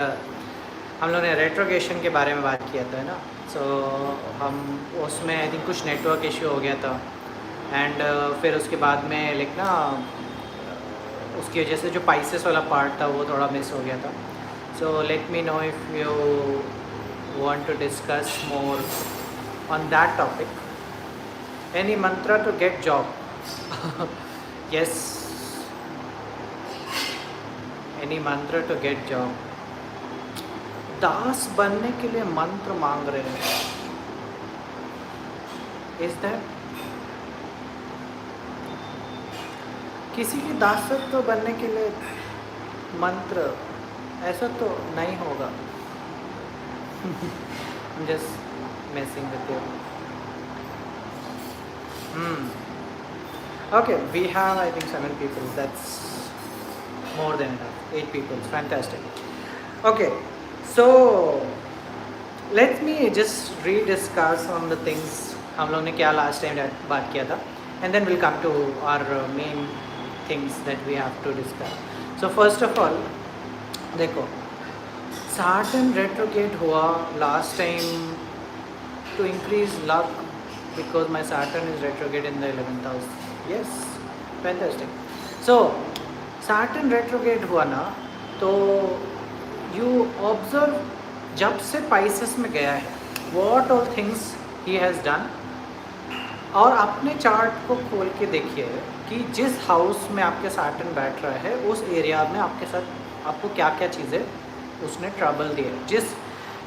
हम लोग ने रेट्रोगेशन के बारे में बात किया था ना। सो हम उसमें आई थिंक कुछ नेटवर्क इशू हो गया था एंड फिर उसके बाद में लाइक ना उसकी वजह से जो पाइसेस वाला पार्ट था वो थोड़ा मिस हो गया था। So let me know if you want to discuss more on that topic. Any mantra to get job? Yes, any mantra to get job? दास बनने के लिए मंत्र मांग रहे हैं। इज दैट किसी की दासत्व बनने के लिए मंत्र? ऐसा तो नहीं होगा। Just messing with you. Okay, we have I think 7 people. That's more than enough. 8 people. Fantastic. Okay, so let me just rediscuss on the things हम लोग ने क्या लास्ट टाइम बात किया था, and then we'll come to our main things that we have to discuss. So first of all, देखो Saturn retrograde हुआ last time to increase luck because my Saturn is retrograde in the 11th house. Yes, fantastic. So Saturn retrograde हुआ ना, तो you observe जब से Pisces में गया है what all things he has done, और अपने चार्ट को खोल के देखिए कि जिस हाउस में आपके Saturn बैठ रहा है उस एरिया में आपके साथ आपको क्या क्या चीज़ें उसने ट्रबल दिए।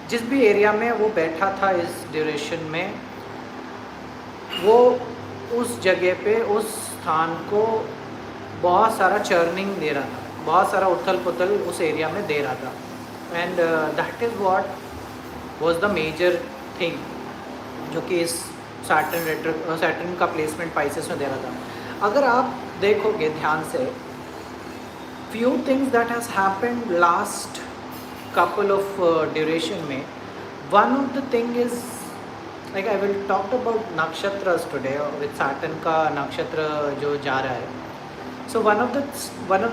जिस भी एरिया में वो बैठा था इस ड्यूरेशन में, वो उस जगह पे उस स्थान को बहुत सारा चर्निंग दे रहा था, बहुत सारा उथल पुथल उस एरिया में दे रहा था। And that is what was the major thing जो कि इस सैटर्न का प्लेसमेंट पाइसेस में दे रहा था। अगर आप देखोगे ध्यान से, few things that has happened last couple of duration में, one of the thing is like I will talk about नक्षत्रस टुडे विद सैटर्न का नक्षत्र जो जा रहा है। So one of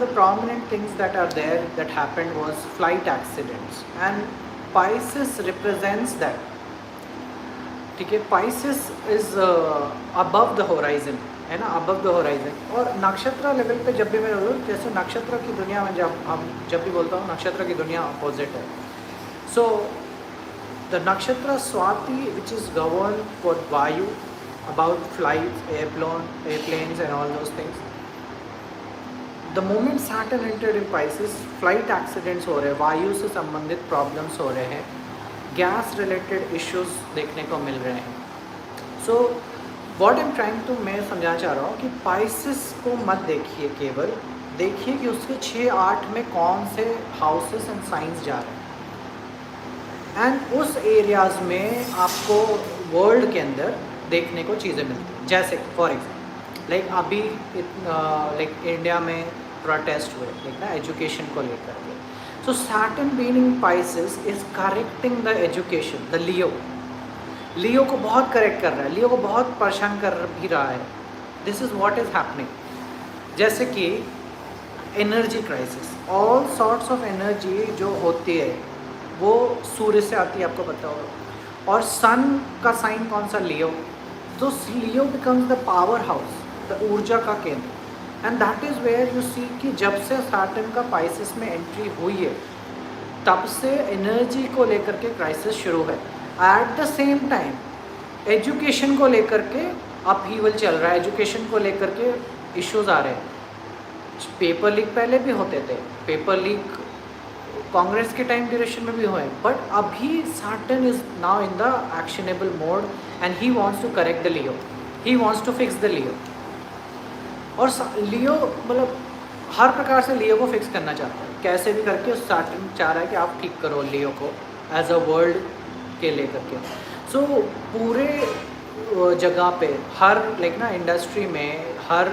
the prominent things that are there that happened was flight accidents, and Pisces represents that. ठीक है, Pisces is above the horizon, है ना, above the horizon। और नक्षत्र लेवल पे जब भी मैं बोलूँ, जैसे नक्षत्र की दुनिया में जब भी बोलता हूँ नक्षत्र की दुनिया अपोजिट है। So the nakshatra Swati, which is governed for Vayu, about flights, airplanes and all those things, the moment Saturn entered in Pisces, flight accidents हो रहे हैं, वायु से संबंधित प्रॉब्लम्स हो रहे हैं, गैस रिलेटेड इश्यूज देखने को मिल रहे हैं। So what I am trying to, मैं समझाना चाह रहा हूँ कि पाइसेस को मत देखिए, केवल देखिए कि उसके 6-8 में कौन से हाउसेस एंड साइंस जा रहे हैं, एंड उस एरियाज़ में आपको वर्ल्ड के अंदर देखने को चीज़ें मिलती हैं। जैसे फॉर एग्जाम्पल लाइक अभी लाइक इंडिया में प्रोटेस्ट हुए लाइक ना एजुकेशन को लेकर के। So Saturn being in Pisces is correcting the education, the Leo को बहुत करेक्ट कर रहा है, लियो को बहुत परेशान कर भी रहा है। This is what is happening. जैसे कि energy crisis, all sorts of energy जो होती है वो सूर्य से आती है, आपको पता होगा, और सन का साइन कौन सा, लियो। तो Leo becomes the power house, ऊर्जा का केंद्र, and that is where you see कि जब से सैटर्न का पाइसेस में एंट्री हुई है तब से एनर्जी को लेकर के क्राइसिस शुरू है। At the same time education को लेकर के अपहीवल चल रहा है, एजुकेशन को लेकर के इश्यूज आ रहे हैं। पेपर लीक पहले भी होते थे, पेपर लीक कांग्रेस के टाइम ड्यूरेशन में भी हुए, बट अभी Saturn is now in the actionable mode and he wants to correct the Leo, he wants to fix the Leo. और लियो मतलब हर प्रकार से लियो को फिक्स करना चाहता है, कैसे भी करके सैटर्न चाह रहा है कि आप ठीक करो लियो को एज अ वर्ल्ड के लेकर के। सो पूरे जगह पे हर लाइक ना इंडस्ट्री में हर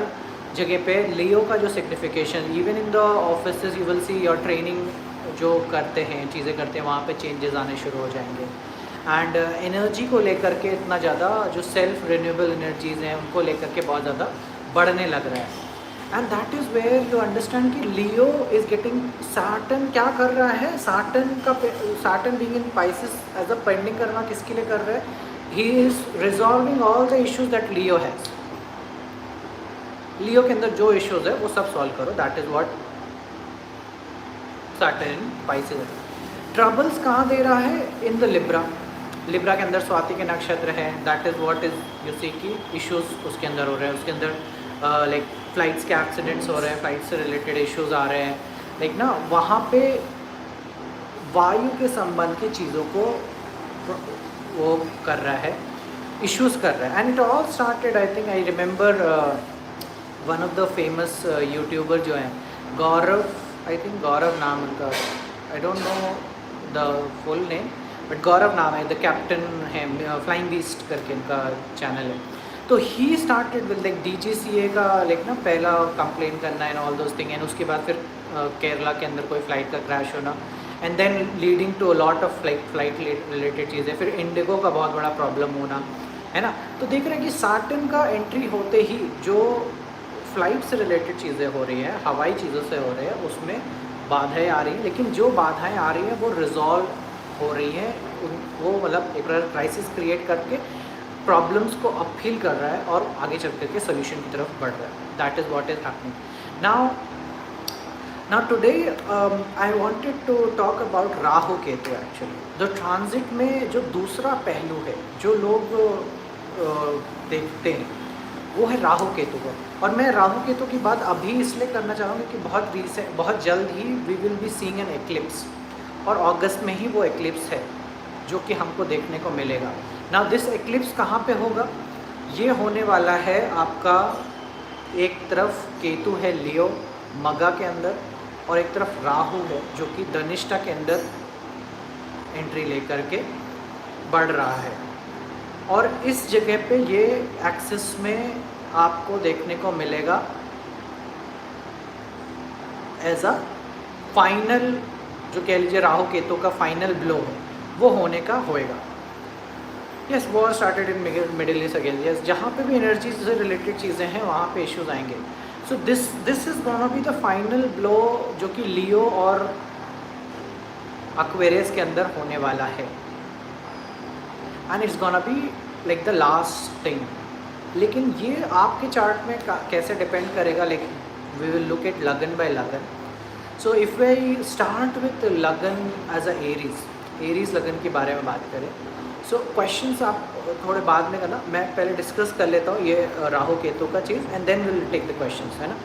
जगह पे लियो का जो signification, even in the offices you will see your training जो करते हैं, चीज़ें करते हैं, वहाँ पे चेंजेस आने शुरू हो जाएंगे। एंड एनर्जी को लेकर के इतना ज़्यादा जो सेल्फ रिन्यूएबल एनर्जीज़ हैं उनको लेकर के बहुत ज़्यादा बढ़ने लग रहा है। And that is where you understand कि लियो इज गेटिंग सैटर्न क्या कर रहा है, Saturn being in Pisces as a pending करना किसके लिए कर रहा है, he is resolving all the issues that Leo has. Leo के अंदर जो इश्यूज है वो सब सॉल्व करो, that is what Saturn Pisces है। ट्रबल्स कहाँ दे रहा है, इन द लिब्रा। लिब्रा के अंदर स्वाति के नक्षत्र है, that is what is you see की इश्यूज उसके अंदर हो रहे हैं, उसके अंदर लाइक फ्लाइट्स के एक्सीडेंट्स हो रहे हैं, फ्लाइट से रिलेटेड इश्यूज आ रहे हैं, लाइक ना वहाँ पे वायु के संबंध की चीज़ों को वो कर रहा है, इश्यूज कर रहा है। And it all started, I think I remember one of the famous YouTuber जो हैं गौरव, आई थिंक गौरव नाम उनका, I don't know the full name, but Gaurav नाम है, द कैप्टन है, फ्लाइंग बीस्ट करके इनका चैनल है। तो he started with like DGCA का लाइक ना पहला कंप्लेन करना and all those thing, and उसके बाद फिर केरला के अंदर कोई फ़्लाइट का क्रैश होना, and then leading to a lot of flight related चीज़ें, फिर इंडिगो का बहुत बड़ा प्रॉब्लम होना, है ना। तो देख रहे हैं कि सैटर्न का एंट्री होते ही जो फ्लाइट से रिलेटेड चीज़ें हो रही हैं, हवाई चीज़ों से हो रहे हैं, उसमें बाधाएं आ रही हैं, लेकिन जो बाधाएं आ रही हैं वो रिजॉल्व हो रही हैं, वो मतलब एक क्राइसिस क्रिएट करके प्रॉब्लम्स को अपहील कर रहा है और आगे चल करके सोल्यूशन की तरफ बढ़ रहा है। That is what is happening now today. I wanted to talk about Rahu Ketu. Actually the transit में जो दूसरा पहलू है जो लोग देखते हैं वो है राहु केतु को, और मैं राहु केतु की बात अभी इसलिए करना चाहूँगी कि बहुत जल्द ही we will be seeing an eclipse, और अगस्त में ही वो एक्लिप्स है जो कि हमको देखने को मिलेगा। नाउ दिस एक्लिप्स कहाँ पे होगा, ये होने वाला है आपका, एक तरफ केतु है लियो मगा के अंदर, और एक तरफ राहु है जो कि धनिष्ठा के अंदर एंट्री लेकर के बढ़ रहा है, और इस जगह पे ये एक्सिस में आपको देखने को मिलेगा एज अ फाइनल, जो कह लीजिए राहु केतु का फाइनल ब्लो है वो होने का होएगा। Yes, war started in middle east again, yes, जहाँ पे भी एनर्जी से रिलेटेड चीज़ें हैं वहाँ पे इश्यूज आएंगे। सो this is gonna be the final blow जो कि लियो और एक्वेरियस के अंदर होने वाला है, and it's gonna be like the last thing. लेकिन ये आपके चार्ट में कैसे डिपेंड करेगा, like we will look at lagan by lagan. So if we start with lagan as a Aries lagan के बारे में बात करें, सो क्वेश्चंस आप थोड़े बाद में करना, मैं पहले डिस्कस कर लेता हूँ ये राहु केतु का चीज़, and then will take the questions, है ना।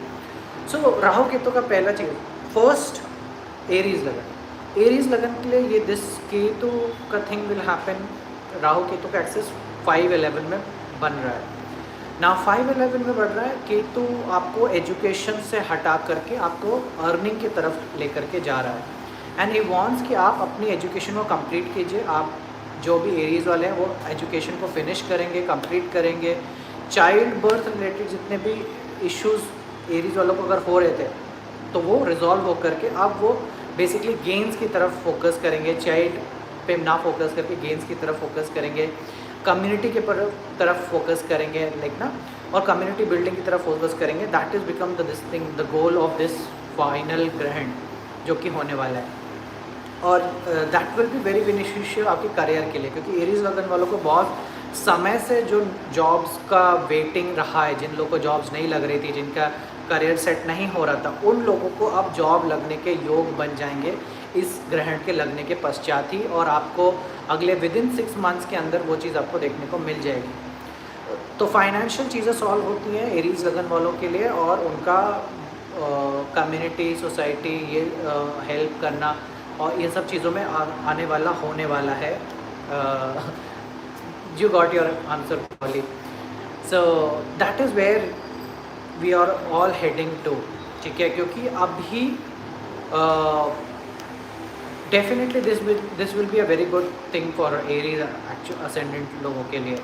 सो राहु केतु का पहला चीज़, फर्स्ट एरीज लगन के लिए ये दिस केतु का thing will happen. Rahu Ketu का एक्सेस 5-11 में बन रहा है ना, 5-11 में बढ़ रहा है। केतु आपको एजुकेशन से हटा करके आपको अर्निंग की तरफ लेकर के जा रहा है, एंड ही वांट्स कि आप अपनी एजुकेशन को कंप्लीट कीजिए। आप जो भी एरीज वाले हैं वो एजुकेशन को फिनिश करेंगे, कंप्लीट करेंगे। चाइल्ड बर्थ रिलेटेड जितने भी इश्यूज एरीज वालों को अगर हो रहे थे तो वो रिजॉल्व होकर के अब वो बेसिकली गेम्स की तरफ फोकस करेंगे, चाइल्ड पे ना फोकस करके गेम्स की तरफ फोकस करेंगे, कम्युनिटी के तरफ फोकस करेंगे, लाइक ना, और कम्युनिटी बिल्डिंग की तरफ फोकस करेंगे। That is become the this thing, the goal of this final ग्रहण जो कि होने वाला है, और that will be very beneficial आपके करियर के लिए, क्योंकि एरीज लगन वालों को बहुत समय से जो जॉब्स का वेटिंग रहा है, जिन लोगों को जॉब्स नहीं लग रही थी, जिनका करियर सेट नहीं हो रहा था, उन लोगों को अब जॉब लगने के योग बन जाएंगे इस ग्रहण के लगने के पश्चात ही, और आपको अगले विदिन 6 मंथ्स के अंदर वो चीज़ आपको देखने को मिल जाएगी। तो फाइनेंशियल चीज़ें सॉल्व होती हैं एरीज लगन वालों के लिए, और उनका कम्युनिटी सोसाइटी ये हेल्प करना और इन सब चीज़ों में आने वाला होने वाला है। You got your answer properly. So that is where we are all heading to, ठीक है, क्योंकि अभी definitely this will be a very good thing for Aries ascendant लोगों के लिए।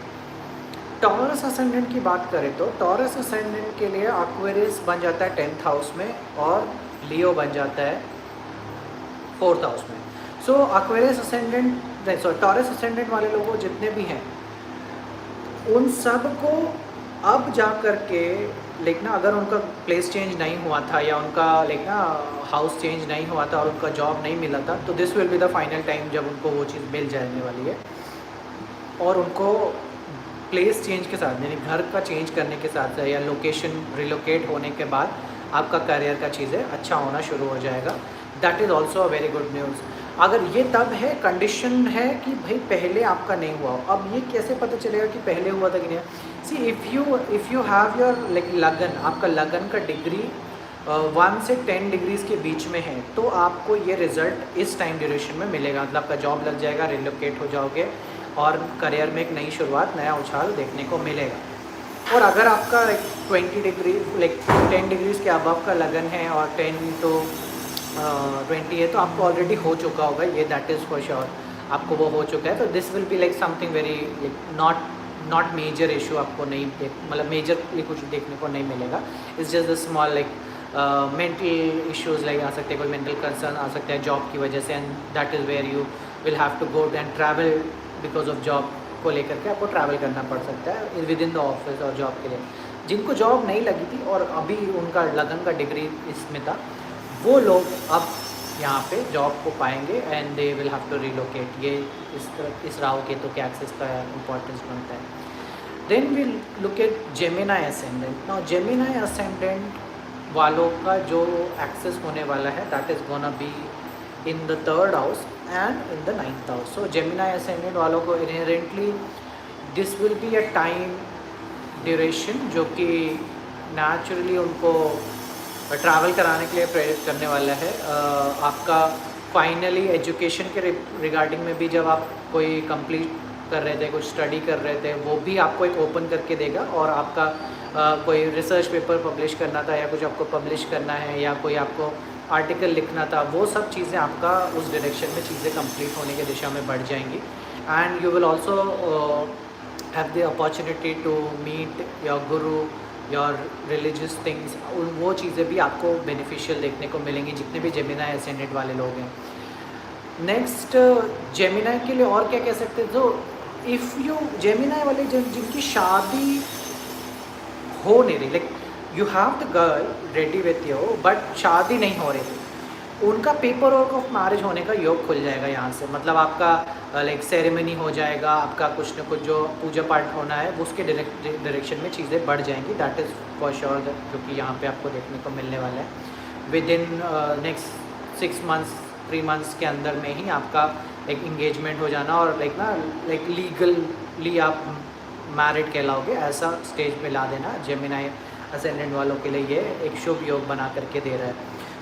टॉरस असेंडेंट की बात करें तो टॉरस असेंडेंट के लिए एक्वेरियस बन जाता है 10th हाउस में, और लियो बन जाता है 4th हाउस में। सो एक्वेरियस असेंडेंट, टॉरस असेंडेंट वाले लोगों जितने भी हैं उन सब को अब जा कर के लाइक ना अगर उनका प्लेस चेंज नहीं हुआ था या उनका लाइक ना हाउस चेंज नहीं हुआ था और उनका जॉब नहीं मिला था, तो this will be the final time जब उनको वो चीज़ मिल जाने वाली है। और उनको प्लेस चेंज के साथ यानी घर का चेंज करने के साथ या लोकेशन रिलोकेट होने के बाद आपका करियर का चीज़ें अच्छा होना शुरू हो जाएगा। That is also a very good news. अगर ये तब है, कंडीशन है कि भाई पहले आपका नहीं हुआ हो। अब ये कैसे पता चलेगा कि पहले हुआ था कि नहीं? सी if you have your like लगन, आपका लगन का डिग्री 1 से 10 डिग्रीज़ के बीच में है, तो आपको ये रिज़ल्ट इस टाइम ड्यूरेशन में मिलेगा। मतलब आपका जॉब लग जाएगा, रिलोकेट हो जाओगे और करियर में एक नई शुरुआत, नया उछाल देखने को मिलेगा। और अगर आपका 20 डिग्री लाइक 10 डिग्रीज़ के अबव का लगन है और 10 to 20 है, तो आपको ऑलरेडी हो चुका होगा ये, दैट इज़ फॉर श्योर आपको वो हो चुका है। तो this will be like something very like not major issue, आपको नहीं मतलब मेजरली कुछ देखने को नहीं मिलेगा। It's just a small like mental issues like आ सकते हैं, कोई मेंटल कंसर्न आ सकता है जॉब की वजह से, and that is where you will have to go and travel because of job को लेकर के आपको ट्रैवल करना पड़ सकता है विद इन द ऑफिस और जॉब के लिए। जिनको जॉब नहीं लगी थी और अभी उनका लगन का डिग्री इसमें था, वो लोग अब यहाँ पे जॉब को पाएंगे and they will have to relocate. ये इस राहु केतु के एक्सिस का इम्पोर्टेंस बनता है। Then will look at Gemini ascendant. Now Gemini ascendant वालों का जो एक्सेस होने वाला है, that is gonna be in the 3rd house and in the 9th house. So Gemini ascendant वालों को inherently this will be a time duration जो कि नेचुरली उनको ट्रैवल कराने के लिए प्रेरित करने वाला है। आपका फाइनली एजुकेशन के रिगार्डिंग में भी जब आप कोई कंप्लीट कर रहे थे, कुछ स्टडी कर रहे थे, वो भी आपको एक ओपन करके देगा। और आपका कोई रिसर्च पेपर पब्लिश करना था या कुछ आपको पब्लिश करना है या कोई आपको आर्टिकल लिखना था, वो सब चीज़ें आपका उस डायरेक्शन में चीज़ें कंप्लीट होने की दिशा में बढ़ जाएंगी। And you will also have the opportunity to meet your guru, your religious things. वो चीज़ें भी आपको बेनिफिशियल देखने को मिलेंगी जितने भी जेमिनाई असेंडेंट वाले लोग हैं। नेक्स्ट जेमिनाई के लिए और क्या कह सकते हैं, जो इफ़ यू जेमिनाई वाले जिनकी शादी हो नहीं रही, like you have the girl ready with you but शादी नहीं हो रही, उनका पेपर वर्क ऑफ मैरिज होने का योग खुल जाएगा यहाँ से। मतलब आपका लाइक सेरेमनी हो जाएगा, आपका कुछ न कुछ जो पूजा पाठ होना है वो उसके डायरेक्शन में चीज़ें बढ़ जाएंगी। दैट इज़ फॉर श्योर, जो कि यहाँ पे आपको देखने को मिलने वाला है। With in next 6 months 3 months के अंदर में ही आपका एक इंगेजमेंट हो जाना और लाइक लीगली आप मैरिड कहलाओगे, ऐसा स्टेज पे ला देना जेमिनाई असेंडेंट वालों के लिए ये एक शुभ योग बना करके दे रहा है।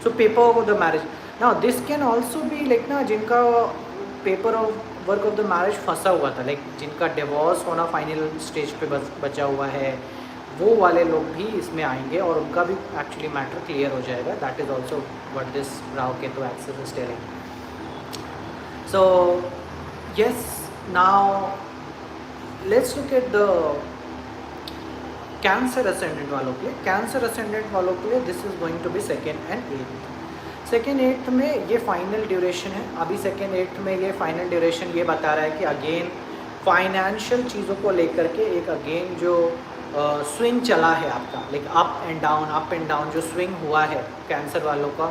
So paper of the marriage, now this can also be like ना जिनका paper of work of the marriage फंसा हुआ था, लाइक जिनका डिवोर्स होना फाइनल स्टेज पे बचा हुआ है, वो वाले लोग भी इसमें आएंगे और उनका भी एक्चुअली मैटर क्लियर हो जाएगा। That is also what this Rahu Ketu axis is telling. So yes, now let's look at the Cancer ascendant वालों के लिए। कैंसर असेंडेंट वालों के लिए this is going to be 2nd and 8th। 2nd 8th में ये फाइनल ड्यूरेशन है। अभी 2nd 8th में ये फाइनल ड्यूरेशन ये बता रहा है कि अगेन फाइनेंशियल चीज़ों को लेकर के एक अगेन जो स्विंग चला है आपका, लाइक अप एंड डाउन जो स्विंग हुआ है कैंसर वालों का,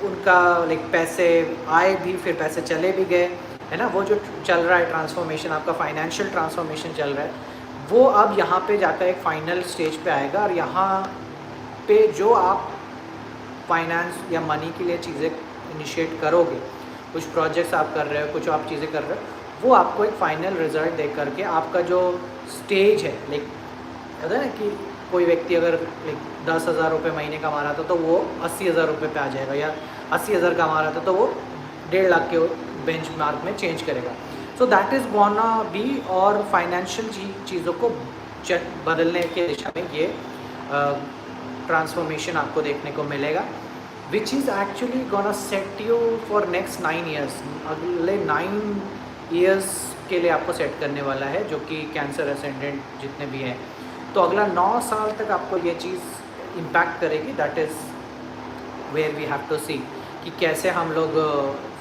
उनका लाइक पैसे आए भी फिर पैसे चले भी गए, है ना। वो जो चल रहा है ट्रांसफॉर्मेशन, आपका फाइनेंशियल ट्रांसफॉर्मेशन चल रहा है, वो अब यहाँ पे जाकर एक फाइनल स्टेज पे आएगा। और यहाँ पे जो आप फाइनेंस या मनी के लिए चीज़ें इनिशिएट करोगे, कुछ प्रोजेक्ट्स आप कर रहे हो, कुछ आप चीज़ें कर रहे हो, वो आपको एक फाइनल रिजल्ट दे करके आपका जो स्टेज है, लाइक कहते हैं ना कि कोई व्यक्ति अगर लाइक 10,000 रुपये महीने कमा रहा था तो वो 80,000 रुपये पे आ जाएगा, या 80,000 कमा रहा था तो वो 1.5 लाख के बेंच मार्क में चेंज करेगा। सो दैट इज़ गोना बी, और फाइनेंशियल चीज़ों को बदलने के दिशा में ये ट्रांसफॉर्मेशन आपको देखने को मिलेगा, विच is actually gonna set you for next 9 years. अगले 9 ईयर्स के लिए आपको सेट करने वाला है, जो कि कैंसर असेंडेंट जितने भी हैं, तो अगला 9 साल तक आपको ये चीज़ इम्पैक्ट करेगी। That is where we have to see कि कैसे हम लोग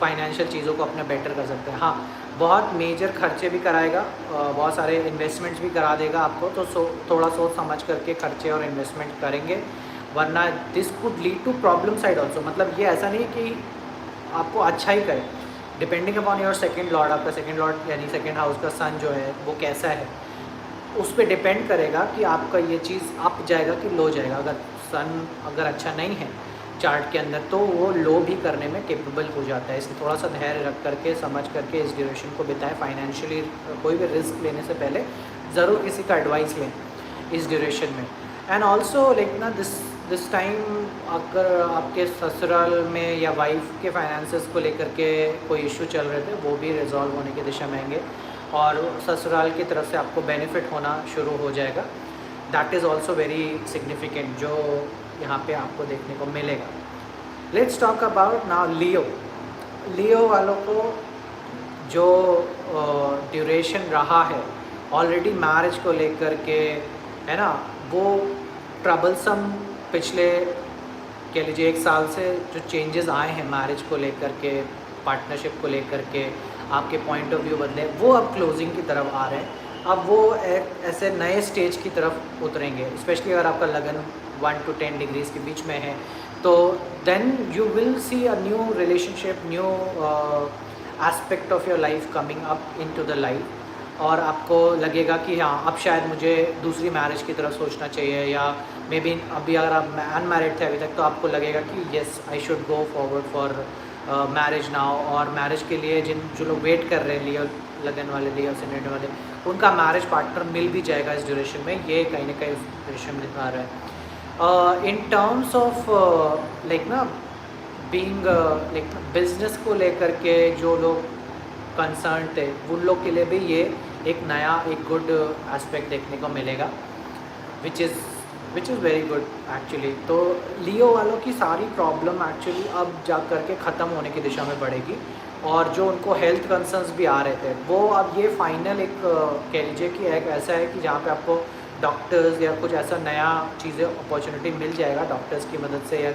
फाइनेंशियल चीज़ों को अपने बेटर कर सकते हैं। हाँ, बहुत मेजर खर्चे भी कराएगा, बहुत सारे इन्वेस्टमेंट्स भी करा देगा आपको, तो थोड़ा सोच समझ करके खर्चे और इन्वेस्टमेंट करेंगे, वरना this could lead to problem side also. मतलब ये ऐसा नहीं कि आपको अच्छा ही करे, depending upon your second lord, आपका सेकंड लॉर्ड यानी सेकंड हाउस का सन जो है वो कैसा है, उस पर डिपेंड करेगा कि आपका ये चीज़ अप जाएगा कि लो जाएगा। अगर सन अगर अच्छा नहीं है चार्ट के अंदर, तो वो लो भी करने में केपेबल हो जाता है। इसलिए थोड़ा सा धैर्य रख करके समझ करके इस ड्यूरेशन को बिताएं। फाइनेंशियली कोई भी रिस्क लेने से पहले ज़रूर किसी का एडवाइस लें इस ड्यूरेशन में। एंड ऑल्सो लाइक ना दिस टाइम अगर आपके ससुराल में या वाइफ के फाइनेंसेस को लेकर के कोई इशू चल रहे थे, वो भी रिजॉल्व होने की दिशा में आएंगे और ससुराल की तरफ से आपको बेनिफिट होना शुरू हो जाएगा। That is also very significant जो यहाँ पे आपको देखने को मिलेगा। लेट्स टॉक अबाउट नाउ लियो। लियो वालों को जो ड्यूरेशन रहा है ऑलरेडी मैरिज को लेकर के, है ना, वो ट्रबलसम पिछले कह लीजिए 1 साल से जो चेंजेस आए हैं मैरिज को लेकर के, पार्टनरशिप को लेकर के, आपके पॉइंट ऑफ व्यू बदले, वो अब क्लोजिंग की तरफ आ रहे हैं। अब वो एक ऐसे नए स्टेज की तरफ उतरेंगे, स्पेशली अगर आपका लगन 1 to 10 डिग्रीज के बीच में है, तो then you will see a new relationship, new aspect of your life coming up into the life, और आपको लगेगा कि हाँ अब शायद मुझे दूसरी मैरिज की तरफ सोचना चाहिए, या मे बी अभी अगर आप अनमैरिड थे अभी तक तो आपको लगेगा कि yes I should go forward for marriage now. और मैरिज के लिए जो लोग वेट कर रहे हैं लियो लगन वाले, लियो सिनेट वाले, उनका मैरिज पार्टनर मिल भी जाएगा इस ड्यूरेशन में, ये कहीं ना कहीं ड्यूरेशन दिखा रहा है। इन टर्म्स ऑफ लाइक ना बीइंग लाइक बिजनेस को लेकर के जो लोग कंसर्न थे, उन लोग के लिए भी ये एक नया एक गुड एस्पेक्ट देखने को मिलेगा, which is very good actually. तो लियो वालों की सारी प्रॉब्लम एक्चुअली अब जा कर के ख़त्म होने की दिशा में बढ़ेगी, और जो उनको हेल्थ कंसर्न्स भी आ रहे थे वो अब ये फाइनल एक कह लीजिए कि एक ऐसा है कि जहाँ पे आपको डॉक्टर्स या कुछ ऐसा नया चीज़ें अपॉर्चुनिटी मिल जाएगा डॉक्टर्स की मदद से या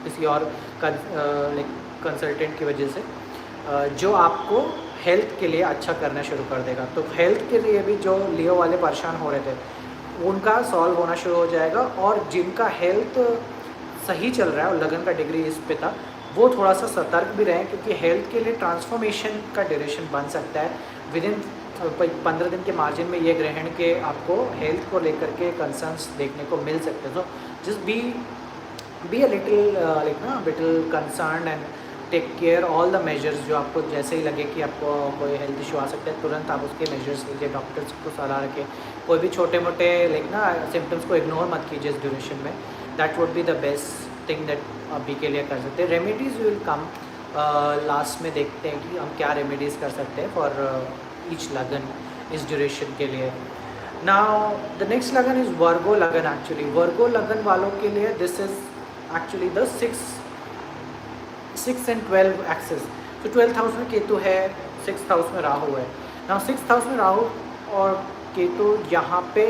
किसी और लाइक कंसल्टेंट की वजह से, जो आपको हेल्थ के लिए अच्छा करना शुरू कर देगा। तो हेल्थ के लिए भी जो लियो वाले परेशान हो रहे थे उनका सॉल्व होना शुरू हो जाएगा, और जिनका हेल्थ सही चल रहा है और लगन का डिग्री इस पे था, वो थोड़ा सा सतर्क भी रहें, क्योंकि हेल्थ के लिए ट्रांसफॉर्मेशन का ड्यूरेशन बन सकता है। विद इन 15 दिन के मार्जिन में ये ग्रहण के आपको हेल्थ को लेकर के कंसर्न्स देखने को मिल सकते हैं। तो just be a little like ना little concern and take care all the measures. जो आपको जैसे ही लगे कि आपको कोई हेल्थ इशू आ सकता है, तुरंत आप उसके मेजर्स लीजिए, डॉक्टर्स को सलाह रखें। कोई भी छोटे मोटे लाइक ना सिम्टम्स को इग्नोर मत कीजिए इस ड्यूरेशन में। That would be the best thing that अभी के लिए कर सकते हैं। रेमेडीज़ विल कम लास्ट में, देखते हैं कि हम क्या रेमेडीज़ कर सकते हैं फॉर ईच लगन इस ड्यूरेशन के लिए। Now the next lagan is Virgo lagan. Actually Virgo lagan वालों के लिए this is actually the 6 and 12 axis. तो 12th हाउस में केतु है, 6th हाउस में राहु है। ना 6th हाउस में राहु और केतु यहाँ पे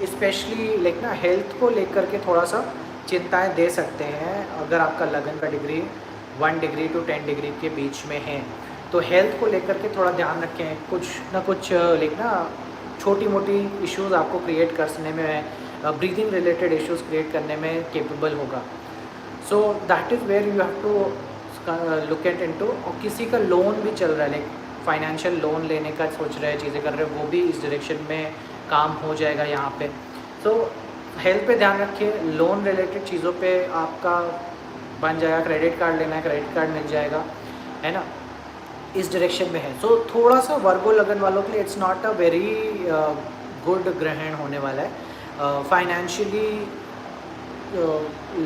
स्पेशली लाइक ना हेल्थ को लेकर के थोड़ा सा चिंताएं दे सकते हैं। अगर आपका लगन का डिग्री 1 डिग्री to 10 डिग्री के बीच में है, तो हेल्थ को लेकर के थोड़ा ध्यान रखें। कुछ ना कुछ लाइक ना छोटी मोटी इश्यूज़ आपको क्रिएट करने में, ब्रीदिंग रिलेटेड इश्यूज़ क्रिएट करने में केपेबल होगा। So that is where you have to look at into. और किसी का लोन भी चल रहा है, लाइक फाइनेंशियल लोन लेने का सोच रहे हैं, चीज़ें कर रहे हैं, वो भी इस डायरेक्शन में काम हो जाएगा यहाँ पे। सो हेल्थ पे ध्यान रखिए, लोन रिलेटेड चीज़ों पे आपका बन जाएगा। क्रेडिट कार्ड लेना है, क्रेडिट कार्ड मिल जाएगा, है ना, इस डायरेक्शन में है। सो थोड़ा सा वर्गो लगन वालों के लिए it's not a very good ग्रहण होने वाला है। फाइनेंशियली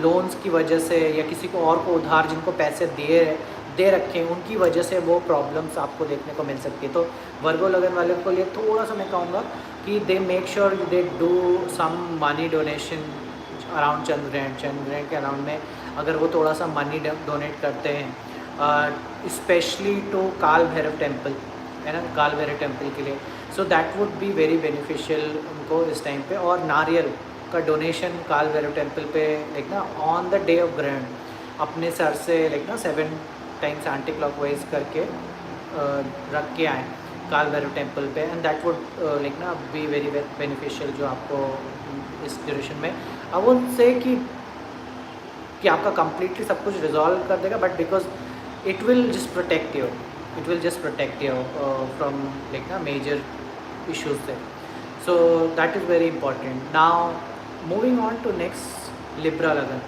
लोन्स की वजह से या किसी को और को उधार जिनको पैसे दे रखे हैं उनकी वजह से वो प्रॉब्लम्स आपको देखने को मिल सकती है। तो वर्गो लगन वाले को लिए थोड़ा सा मैं कहूँगा कि they make sure they do some money donation around चंद्रग्रहण के अराउंड में। अगर वो थोड़ा सा मनी डोनेट करते हैं स्पेशली टू काल भैरव टेम्पल, है ना, काल भैरव टेम्पल के लिए, so that would be very beneficial उनको इस टाइम पे। और नारियल का डोनेशन काल भैरव टेम्पल पे लाइक ना ऑन द डे ऑफ ग्रहण अपने सर से लाइक ना 7 टाइम्स एंटी क्लॉकवाइज करके रख के आएँ काल भैरव टेम्पल पे, एंड दैट वुड लाइक ना बी वेरी बेनिफिशियल जो आपको इस ड्यूरेशन में आई वुड से कि आपका कम्प्लीटली सब कुछ रिजॉल्व कर देगा, but because it will just protect you, it will just protect you from like ना मेजर इश्यूज से. So that is very important. Now moving on to next, Libra lagan.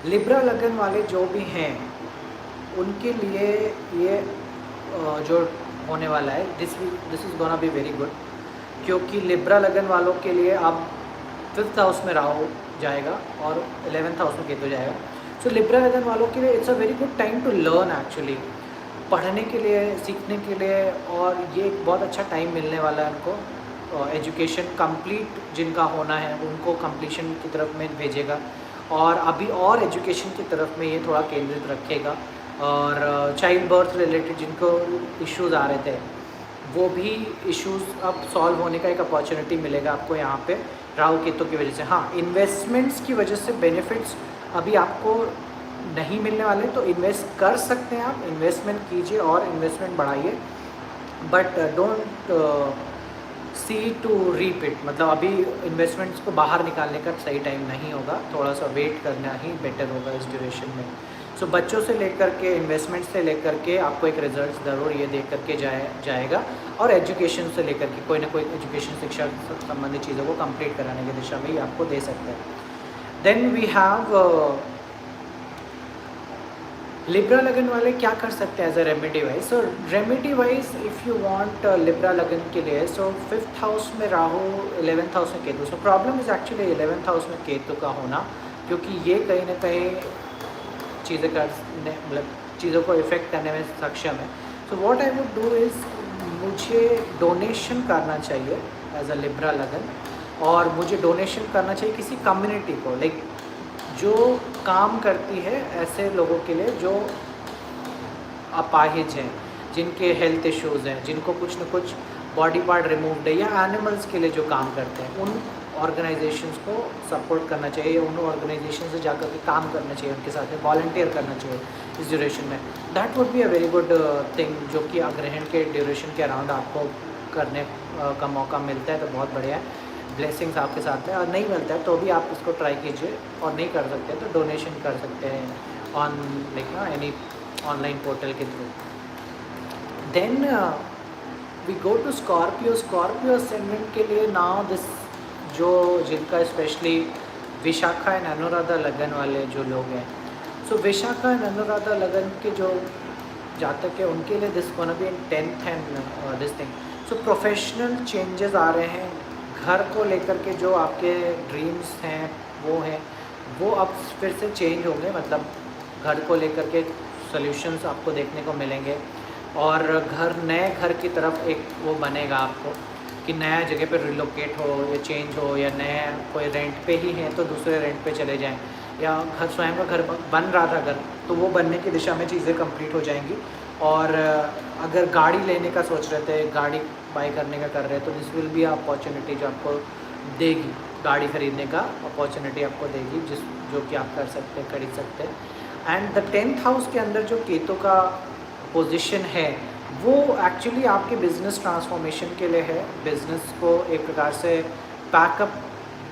Libra lagan वाले जो भी हैं उनके लिए ये जो होने वाला है this is gonna be very good, क्योंकि लिब्रा लगन वालों के लिए अब 5th हाउस में राहु जाएगा और 11th हाउस में केतु जाएगा. सो लिब्रा लगन वालों के लिए it's a very good time to learn, actually पढ़ने के लिए, सीखने के लिए, और ये एक बहुत अच्छा टाइम मिलने वाला है उनको. एजुकेशन कंप्लीट जिनका होना है उनको कंप्लीशन की तरफ में भेजेगा, और अभी और एजुकेशन की तरफ में ये थोड़ा केंद्रित रखेगा. और चाइल्ड बर्थ रिलेटेड जिनको इश्यूज़ आ रहे थे वो भी इश्यूज़ अब सॉल्व होने का एक अपॉर्चुनिटी मिलेगा आपको यहाँ पे राहु केतु की वजह से. हाँ, इन्वेस्टमेंट्स की वजह से बेनिफिट्स अभी आपको नहीं मिलने वाले, तो इन्वेस्ट कर सकते हैं आप, इन्वेस्टमेंट कीजिए और इन्वेस्टमेंट बढ़ाइए, but don't see to reap it. मतलब अभी इन्वेस्टमेंट्स को बाहर निकालने का सही टाइम नहीं होगा, थोड़ा सा वेट करना ही बेटर होगा इस ड्यूरेशन में. सो बच्चों से लेकर के, इन्वेस्टमेंट से लेकर के आपको एक रिजल्ट ज़रूर ये दे करके जाएगा, और एजुकेशन से लेकर के कोई ना कोई एजुकेशन, शिक्षा संबंधित चीज़ों को कंप्लीट कराने की दिशा में ही आपको दे सकते हैं. Then we have Libra lagan वाले क्या कर सकते हैं as a remedy wise. So remedy wise if you want Libra lagan के लिए, सो 5th हाउस में राहु, 11th हाउस में Ketu. So problem is actually 11th house में केतु का होना, क्योंकि ये कहीं ना कहीं चीज़ें करने, मतलब चीज़ों को इफ़ेक्ट करने में सक्षम है. सो what I would do is, मुझे डोनेशन करना चाहिए एज अ लिब्रा लगन, और मुझे डोनेशन करना चाहिए किसी कम्युनिटी को, लाइक जो काम करती है ऐसे लोगों के लिए जो अपाहिज हैं, जिनके हेल्थ इश्यूज़ हैं, जिनको कुछ न कुछ बॉडी पार्ट रिमूव्ड है, या एनिमल्स के लिए जो काम करते हैं, उन ऑर्गेनाइजेशंस को सपोर्ट करना चाहिए, उन ऑर्गेनाइजेशन से जाकर के काम करना चाहिए, उनके साथ में वॉलंटियर करना चाहिए इस ड्यूरेशन में. That would B a very good thing, जो कि अग्रहण के ड्यूरेशन के अराउंड आपको करने का मौका मिलता है तो बहुत बढ़िया है. ब्लेसिंग्स आपके साथ में, और नहीं मिलता है तो भी आप इसको ट्राई कीजिए, और नहीं कर सकते तो डोनेशन कर सकते हैं ऑन लाइक ना एनी ऑनलाइन पोर्टल के through. Then we go to Scorpio. Scorpio ascendant के लिए नाउ दिस, जो जिनका स्पेशली विशाखा एंड अनुराधा लगन वाले जो लोग हैं, सो विशाखा एंड अनुराधा लगन के जो जातक है उनके लिए this gonna be in 10th and this thing. So professional changes आ रहे हैं, घर को लेकर के जो आपके ड्रीम्स हैं वो अब फिर से चेंज होंगे. मतलब घर को लेकर के सॉल्यूशंस आपको देखने को मिलेंगे, और नए घर की तरफ एक वो बनेगा आपको कि नया जगह पे रिलोकेट हो या चेंज हो, या नया कोई रेंट पे ही है तो दूसरे रेंट पे चले जाएं, या घर स्वयं का घर बन रहा था घर, तो वो बनने की दिशा में चीज़ें कंप्लीट हो जाएंगी. और अगर गाड़ी लेने का सोच रहे थे, गाड़ी बाई करने का कर रहे हैं, तो दिस विल बी अपॉर्चुनिटी जो आपको देगी, गाड़ी ख़रीदने का अपॉर्चुनिटी आपको देगी, जो कि आप कर सकते हैं, खरीद सकते हैं. एंड द 10th हाउस के अंदर जो केतु का पोजीशन है वो एक्चुअली आपके बिज़नेस ट्रांसफॉर्मेशन के लिए है. बिज़नेस को एक प्रकार से पैकअप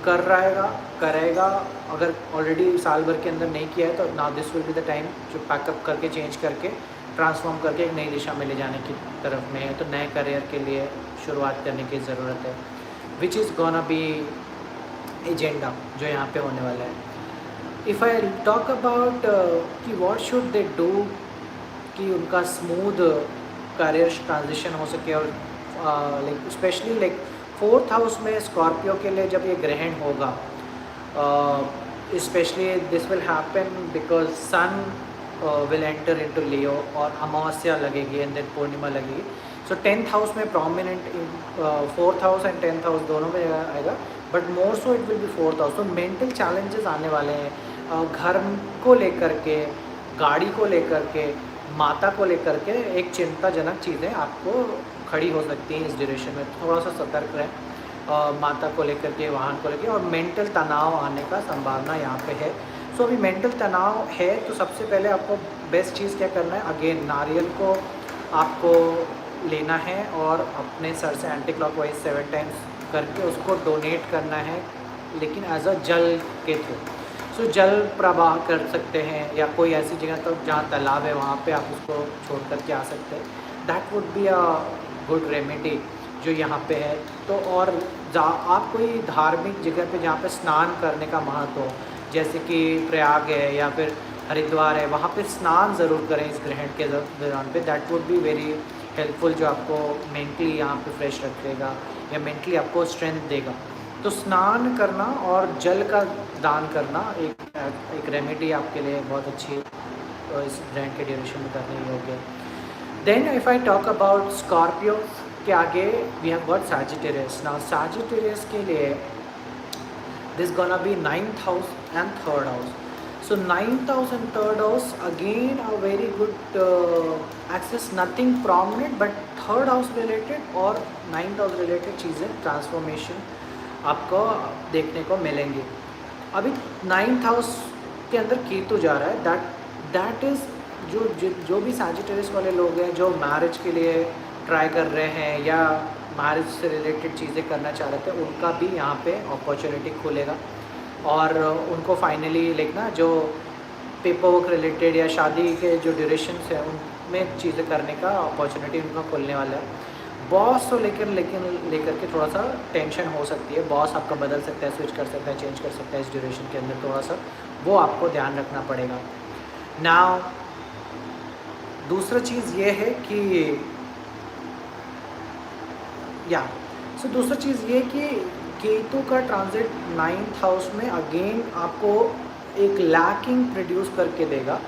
करेगा. अगर ऑलरेडी साल भर के अंदर नहीं किया है तो now this will be the time जो पैकअप करके, चेंज करके, ट्रांसफॉर्म करके एक नई दिशा में ले जाने की तरफ में है. तो नए करियर के लिए शुरुआत करने की ज़रूरत है, which is gonna be agenda जो यहाँ पे होने वाला है. इफ़ आई टॉक अबाउट कि व्हाट शुड दे डू कि उनका स्मूथ करियर ट्रांजिशन हो सके, और like specially like 4th house में स्कॉर्पियो के लिए जब ये ग्रहण होगा, specially this will happen because sun will enter into Leo, और अमावस्या लगेगी एंड देन पूर्णिमा लगेगी. सो 10th हाउस में prominent, 4th house and 10th house दोनों में आएगा, but more so it will be 4th house. तो मेंटल चैलेंजेस आने वाले हैं, घर को लेकर के, गाड़ी को लेकर के, माता को लेकर के एक चिंताजनक चीज़ें आपको खड़ी हो सकती हैं इस ड्यूरेशन में. थोड़ा सा सतर्क रहें माता को लेकर के, वाहन को लेकर, और मेंटल तनाव आने का संभावना यहाँ पे है. सो अभी मेंटल तनाव है तो सबसे पहले आपको बेस्ट चीज़ क्या करना है, अगेन नारियल को आपको लेना है और अपने सर से एंटी क्लॉकवाइज 7 टाइम्स करके उसको डोनेट करना है, लेकिन एज अ जल के थ्रू। सो जल प्रवाह कर सकते हैं या कोई ऐसी जगह तो जहाँ तालाब है वहाँ पे आप उसको छोड़ करके आ सकते हैं। That would be a good remedy जो यहाँ पे है। तो और आप कोई धार्मिक जगह पे जहाँ पे स्नान करने का महत्व हो, जैसे कि प्रयाग है या फिर हरिद्वार है, वहाँ पे स्नान ज़रूर करें इस ग्रहण के दौरान पे। That would be very helpful, जो आपको मेंटली यहाँ पे फ्रेश रखेगा या मेंटली आपको स्ट्रेंथ देगा। तो स्नान करना और जल का दान करना एक रेमेडी आपके लिए बहुत अच्छी इस ग्रहण के ड्यूरेशन में करने योग्य। Then if I talk about Scorpio के आगे we have got Sagittarius. Now Sagittarius के लिए this gonna be 9th house and 3rd house. So 9th house and 3rd house again a very good access, nothing prominent but 3rd house related और 9th house related चीज़ें transformation आपको देखने को मिलेंगी। अभी 9th house के अंदर केतु जा रहा है, दैट इज़ जो भी सैजिटेरियस वाले लोग हैं जो मैरिज के लिए ट्राई कर रहे हैं या मैरिज से रिलेटेड चीज़ें करना चाह रहे थे, उनका भी यहाँ पे अपॉर्चुनिटी खुलेगा और उनको फाइनली लाइक ना जो पेपर वर्क रिलेटेड या शादी के जो ड्यूरेशंस है उनमें चीज़ें करने का अपॉर्चुनिटी उनका खुलने वाला है। बॉस को लेकर के थोड़ा सा टेंशन हो सकती है, बॉस आपका बदल सकता है, स्विच कर सकता है, चेंज कर सकता है इस ड्यूरेशन के अंदर, थोड़ा सा वो आपको ध्यान रखना पड़ेगा। नाउ दूसरा चीज़ ये है कि दूसरा चीज़ ये कि केतु का ट्रांजिट 9th हाउस में अगेन आपको एक लैकिंग प्रोड्यूस करके देगा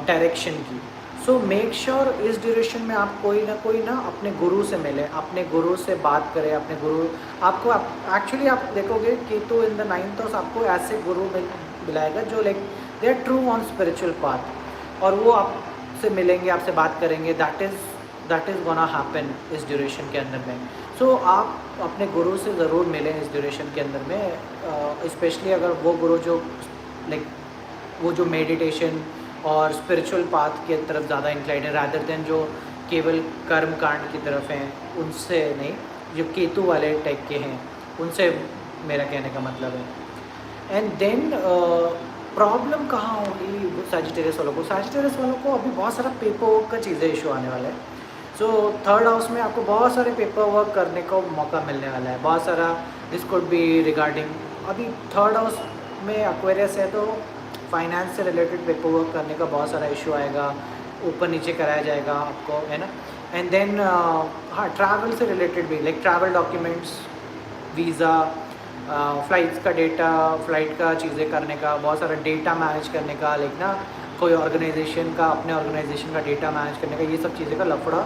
डायरेक्शन की। सो मेक श्योर इस ड्यूरेशन में आप कोई ना अपने गुरु से मिले, अपने गुरु से बात करें। अपने गुरु आपको एक्चुअली आप देखोगे केतु इन द 9th हाउस आपको ऐसे गुरु मिलाएगा जो like they are true on spiritual path, और वो आपसे मिलेंगे, आपसे बात करेंगे। दैट इज़ गोना हैपन इस ड्यूरेशन के अंदर में। सो आप अपने गुरु से ज़रूर मिलें इस ड्यूरेशन के अंदर में, स्पेशली अगर वो गुरु जो लाइक वो जो मेडिटेशन और स्पिरिचुअल पाथ के तरफ ज़्यादा इंक्लाइंड है रादर देन जो केवल कर्म कांड की तरफ हैं, उनसे नहीं, जो केतु वाले टाइप के हैं उनसे मेरा कहने का मतलब है। एंड देन प्रॉब्लम कहाँ होगी सैजिटेरियस वालों को? सैजिटेरियस वालों को अभी बहुत सारा पेपर वर्क का चीज़ें इशू आने वाला है। सो 3rd हाउस में आपको बहुत सारे पेपर वर्क करने को मौका मिलने वाला है, बहुत सारा। दिस कुड बी रिगार्डिंग अभी 3rd हाउस में एक्वेरियस है तो फाइनेंस से रिलेटेड पेपर वर्क करने का बहुत सारा इशू आएगा, ऊपर नीचे कराया जाएगा आपको, है ना। एंड देन हाँ, ट्रैवल से रिलेटेड भी like travel documents, visa, flights का डेटा, फ़्लाइट का चीज़ें करने का, बहुत सारा डेटा मैनेज करने का, लाइक ना कोई ऑर्गेनाइजेशन का, अपने ऑर्गेनाइजेशन का डेटा मैनेज करने का, ये सब चीज़ें का लफड़ा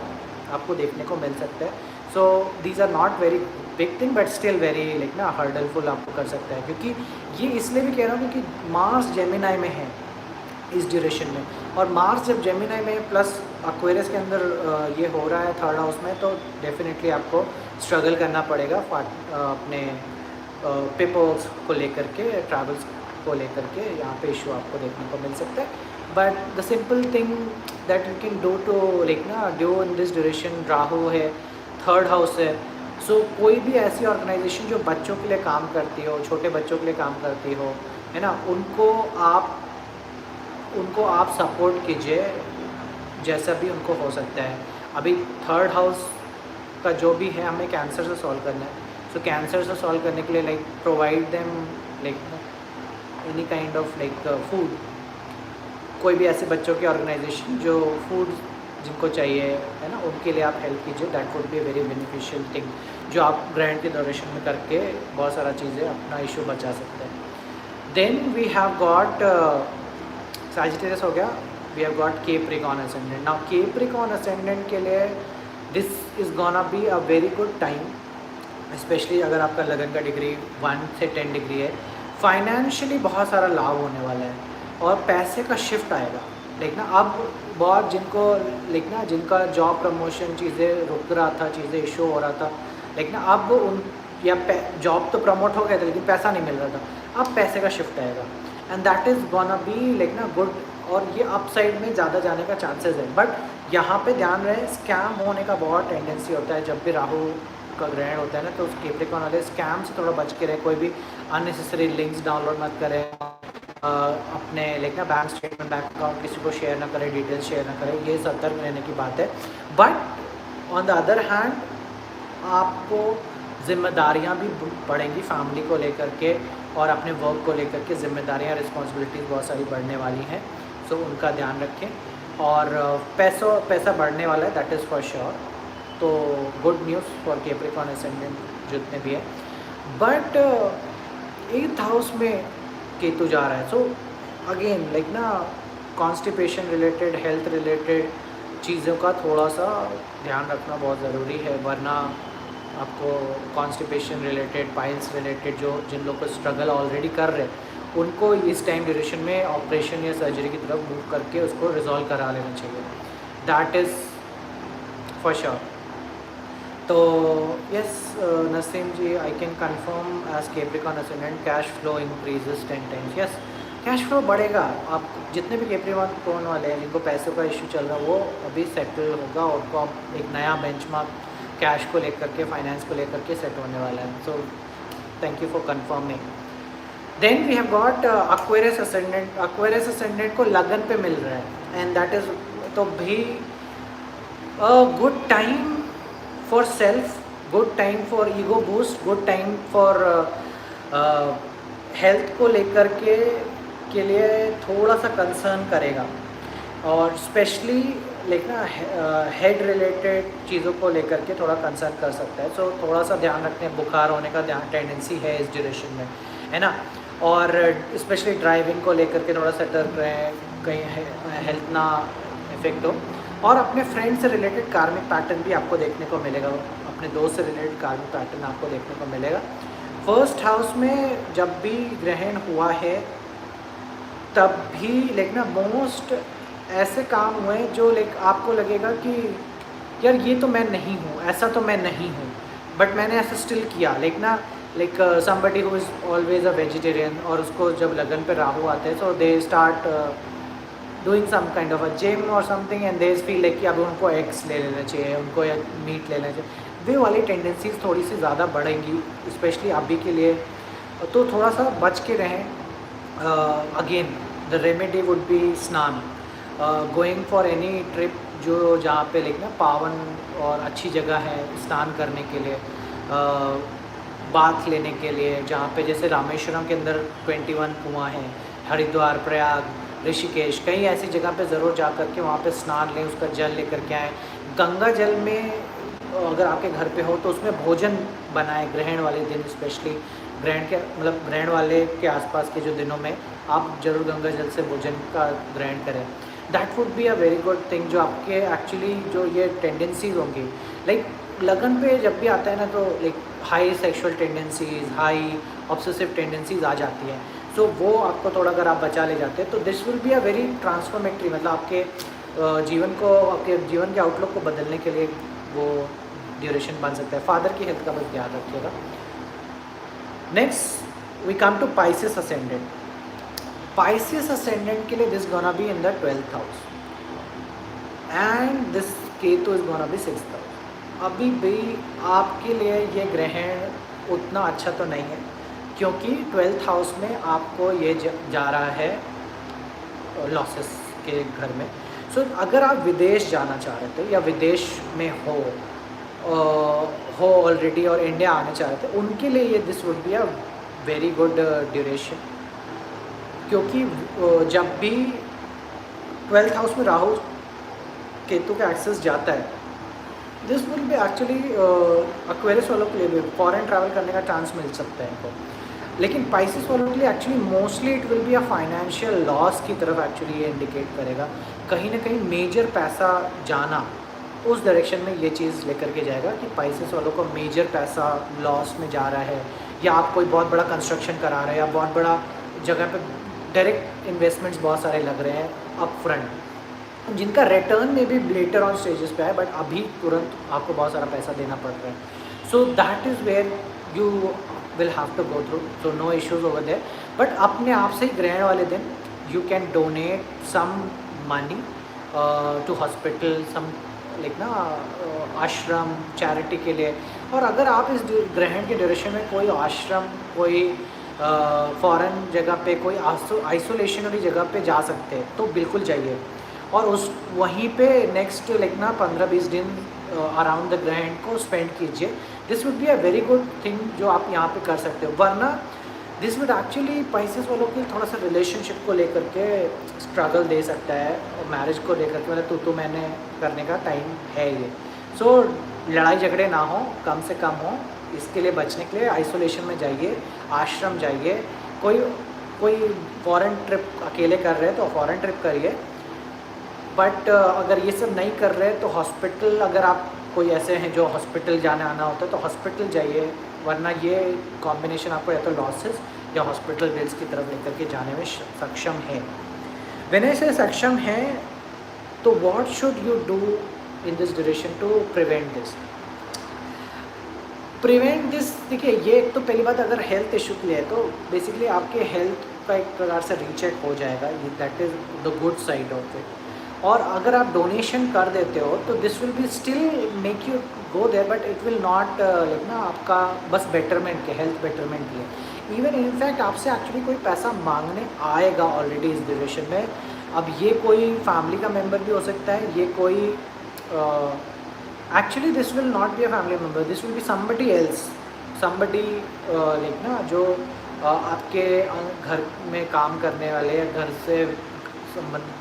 आपको देखने को मिल सकता है। So these are not very big thing but still very like ना हर्डलफुल आपको कर सकता है, क्योंकि ये इसलिए भी कह रहा हूँ क्योंकि मार्स जेमिनाई में है इस ड्यूरेशन में, और मार्स जब जेमिनाई में प्लस एक्वेरियस के अंदर ये हो रहा है 3rd हाउस में, तो डेफिनेटली आपको स्ट्रगल करना पड़ेगा अपने पेपर्स को लेकर के, ट्रैवल्स को लेकर के। यहाँ पे इशू आपको देखने को मिल सकता है, but the simple thing that you can do to like ना do in this duration, Rahu है, 3rd हाउस है। सो कोई भी ऐसी ऑर्गेनाइजेशन जो बच्चों के लिए काम करती हो, छोटे बच्चों के लिए काम करती हो, है ना, उनको आप सपोर्ट कीजिए जैसा भी उनको हो सकता है। अभी 3rd हाउस का जो भी है हमें कैंसर से सॉल्व करना है। सो कैंसर से सॉल्व करने के लिए like provide them like any kind of like food, कोई भी ऐसे बच्चों की ऑर्गेनाइजेशन जो फूड जिनको चाहिए, है ना, उनके लिए आप हेल्प कीजिए। That would be very beneficial thing, जो आप ग्रहण के ड्यूरेशन में करके बहुत सारा चीज़ें अपना इशू बचा सकते हैं। Then we have got Sagittarius हो गया, we have got Capricorn ascendant. Now Capricorn ascendant के लिए this is gonna be a very good time, especially अगर आपका लगन का डिग्री 1 से 10 डिग्री है। फाइनेंशियली बहुत सारा लाभ होने वाला है और पैसे का शिफ्ट आएगा। लेकिन अब बहुत जिनका जॉब प्रमोशन चीज़ें रुक रहा था, चीज़ें इशू हो रहा था, लेकिन अब जॉब तो प्रमोट हो गया था लेकिन पैसा नहीं मिल रहा था, अब पैसे का शिफ्ट आएगा। And that is gonna be like ना गुड, और ये अपसाइड में ज़्यादा जाने का चांसेस है। बट यहाँ पे ध्यान रहे, स्कैम होने का बहुत टेंडेंसी होता है जब भी राहु का ग्रहण होता है ना, तो कैप्रिकॉर्न वाले स्कैम से थोड़ा बच के रहे, कोई भी अननेसेसरी लिंक्स डाउनलोड मत करें, अपने लाइक ना बैंक स्टेटमेंट, बैंक अकाउंट किसी को शेयर ना करें, डिटेल्स शेयर ना करें, ये सतर्क रहने की बात है। But on the other hand आपको जिम्मेदारियां भी बढ़ेंगी फैमिली को लेकर के, और अपने वर्क को लेकर के जिम्मेदारियां, रिस्पॉन्सिबिलिटीज़ बहुत सारी बढ़ने वाली हैं, सो उनका ध्यान रखें। और पैसा बढ़ने वाला है, दैट इज़ फॉर श्योर। तो good news for Capricorn ascendant जितने भी है। बट 8th हाउस में केतु जा रहा है, सो अगेन लाइक ना कॉन्स्टिपेशन रिलेटेड, हेल्थ रिलेटेड चीज़ों का थोड़ा सा ध्यान रखना बहुत ज़रूरी है, वरना आपको कॉन्स्टिपेशन रिलेटेड, पाइल्स रिलेटेड, जो जिन लोग को स्ट्रगल ऑलरेडी कर रहे हैं, उनको इस टाइम ड्यूरेशन में ऑपरेशन या सर्जरी की तरफ मूव करके उसको रिजॉल्व करा लेना चाहिए, दैट इज़ फॉर श्योर। तो yes Naseem ji, I can confirm as Capricorn ascendant cash flow increases 10 times. Yes, cash flow बढ़ेगा। आप जितने भी कैप्रिकॉर्न वाले हैं जिनको पैसों का इशू चल रहा है, वो अभी सेटल होगा, उनको अब एक नया बेंचमार्क कैश को लेकर के, फाइनेंस को लेकर के सेट होने वाला है। So thank you for confirming. Then we have got Aquarius ascendant. Aquarius ascendant को लगन पे मिल रहा है, एंड दैट इज़ तो भी good time for self, good time for ego boost, good time for health को लेकर के लिए थोड़ा सा कंसर्न करेगा, और स्पेशली लाइक ना हेड रिलेटेड चीज़ों को लेकर के थोड़ा कंसर्न कर सकता है। सो थोड़ा सा ध्यान रखते हैं, बुखार होने का टेंडेंसी है इस ड्यूरेशन में, है ना। और स्पेशली ड्राइविंग को लेकर के थोड़ा सतर्क रहें, कहीं हेल्थ ना इफेक्ट हो। और अपने फ्रेंड से रिलेटेड कार्मिक पैटर्न भी आपको देखने को मिलेगा, अपने दोस्त से रिलेटेड कार्मिक पैटर्न आपको देखने को मिलेगा। फर्स्ट हाउस में जब भी ग्रहण हुआ है, तब भी लाइक ना मोस्ट ऐसे काम हुए जो लाइक आपको लगेगा कि यार ये तो मैं नहीं हूँ, ऐसा तो मैं नहीं हूँ, बट मैंने ऐसा स्टिल किया। Like somebody who is always a vegetarian, और उसको जब लगन पे राहु आते हैं, so they start doing some kind of a gym और something, and they feel like कि अब उनको एग्स ले लेना चाहिए, उनको या मीट ले लेना चाहिए। वे वाली टेंडेंसीज थोड़ी सी ज़्यादा बढ़ेंगी, स्पेशली अभी के लिए, तो थोड़ा सा बच के रहें। Again the remedy would be स्नान, गोइंग फॉर एनी ट्रिप जो जहाँ पे लाइक ना पावन और अच्छी जगह है स्नान करने के लिए, बाथ लेने के लिए, जहाँ पे जैसे रामेश्वरम के अंदर 21 कुआं हैं, हरिद्वार, प्रयाग, ऋषिकेश, कई ऐसी जगह पे ज़रूर जा कर के वहाँ पे स्नान लें, उसका जल लेकर के आएँ। गंगा जल में अगर आपके घर पे हो तो उसमें भोजन बनाएं, ग्रहण वाले दिन स्पेशली, ग्रहण के मतलब ग्रहण वाले के आसपास के जो दिनों में आप जरूर गंगा जल से भोजन का ग्रहण करें। That would B a very good thing, जो आपके एक्चुअली जो ये टेंडेंसीज होंगी, लाइक लगन पे जब भी आता है ना, तो like high sexual tendencies, high obsessive tendencies आ जाती हैं। सो वो आपको थोड़ा अगर आप बचा ले जाते हैं तो this will be a very transformatory, मतलब आपके जीवन को, आपके जीवन के आउटलुक को बदलने के लिए वो ड्यूरेशन बन सकता है। फादर की हेल्थ का बस ध्यान रखिएगा। Next we come to Pisces ascendant. Pisces ascendant के लिए this gonna be in the 12th house, and this Ketu is gonna be 6th house. अभी भी आपके लिए ये ग्रहण उतना अच्छा तो नहीं है, क्योंकि 12th हाउस में आपको ये जा रहा है लॉसेस के घर में। सो अगर आप विदेश जाना चाह रहे थे या विदेश में हो ऑलरेडी और इंडिया आना चाह रहे थे, उनके लिए ये this would be a very good duration, क्योंकि जब भी 12th हाउस में राहु केतु का एक्सेस जाता है, this will B actually Aquarius वालों के लिए भी फॉरेन ट्रैवल करने का चांस मिल सकता है इनको। लेकिन पाइसेस वालों के लिए actually mostly it will be a financial loss की तरफ एक्चुअली ये इंडिकेट करेगा। कहीं ना कहीं मेजर पैसा जाना, उस डायरेक्शन में ये चीज़ लेकर के जाएगा कि पाइसेस वालों को मेजर पैसा लॉस में जा रहा है, या आप कोई बहुत बड़ा कंस्ट्रक्शन करा रहे हैं, या बहुत बड़ा जगह पे डायरेक्ट इन्वेस्टमेंट्स बहुत सारे लग रहे हैं अप फ्रंट, जिनका रिटर्न में भी लेटर ऑन स्टेजेस पे है, बट अभी तुरंत आपको बहुत सारा पैसा देना पड़ रहा है। So that is where you will have to go through, so no issues over there. But अपने आप से ही ग्रहण वाले दिन you can donate some money to hospital, some like ना आश्रम चैरिटी के लिए। और अगर आप इस ग्रहण के ड्यूरेशन में कोई आश्रम, कोई फॉरेन जगह पे, कोई आइसोलेशन वाली जगह पे जा सकते हैं तो बिल्कुल जाइए। और उस वहीं पे नेक्स्ट लाइक ना 15-20 दिन अराउंड द ग्रहण को स्पेंड कीजिए। This would be a very good thing जो आप यहाँ पे कर सकते हो। वरना दिस वुड एक्चुअली पाइसेस वालों के थोड़ा सा रिलेशनशिप को लेकर के स्ट्रगल दे सकता है, और मैरिज को लेकर के मतलब तू मैंने करने का टाइम है ये। सो लड़ाई झगड़े ना हो, कम से कम हो। इसके लिए बचने के लिए आइसोलेशन में जाइए, आश्रम जाइए। कोई फॉरेन ट्रिप अकेले कर रहे हैं तो फॉरेन ट्रिप करिए। बट अगर ये सब नहीं कर रहे तो हॉस्पिटल, अगर आप कोई ऐसे हैं जो हॉस्पिटल जाना आना होता है तो हॉस्पिटल जाइए। वरना ये कॉम्बिनेशन आपको या तो लॉसेस या हॉस्पिटल बिल्स की तरफ लेकर के जाने में सक्षम है। वेन से सक्षम है तो what should you do in this duration to prevent this. देखिए, ये एक तो पहली बात, अगर हेल्थ इशू के लिए है तो बेसिकली आपके हेल्थ का एक प्रकार से रीचेक हो जाएगा, that is the good side of it. और अगर आप डोनेशन कर देते हो तो this will be still make you go there, but it will not like ना आपका बस बेटरमेंट के, हेल्थ बेटरमेंट के लिए। इवन इनफैक्ट आपसे एक्चुअली कोई पैसा मांगने आएगा ऑलरेडी इस ड्यूरेशन में। अब ये कोई फैमिली का मेम्बर भी हो सकता है, ये कोई actually this will not be a family member, this will be somebody else, somebody like ना जो आपके घर में काम करने वाले या घर से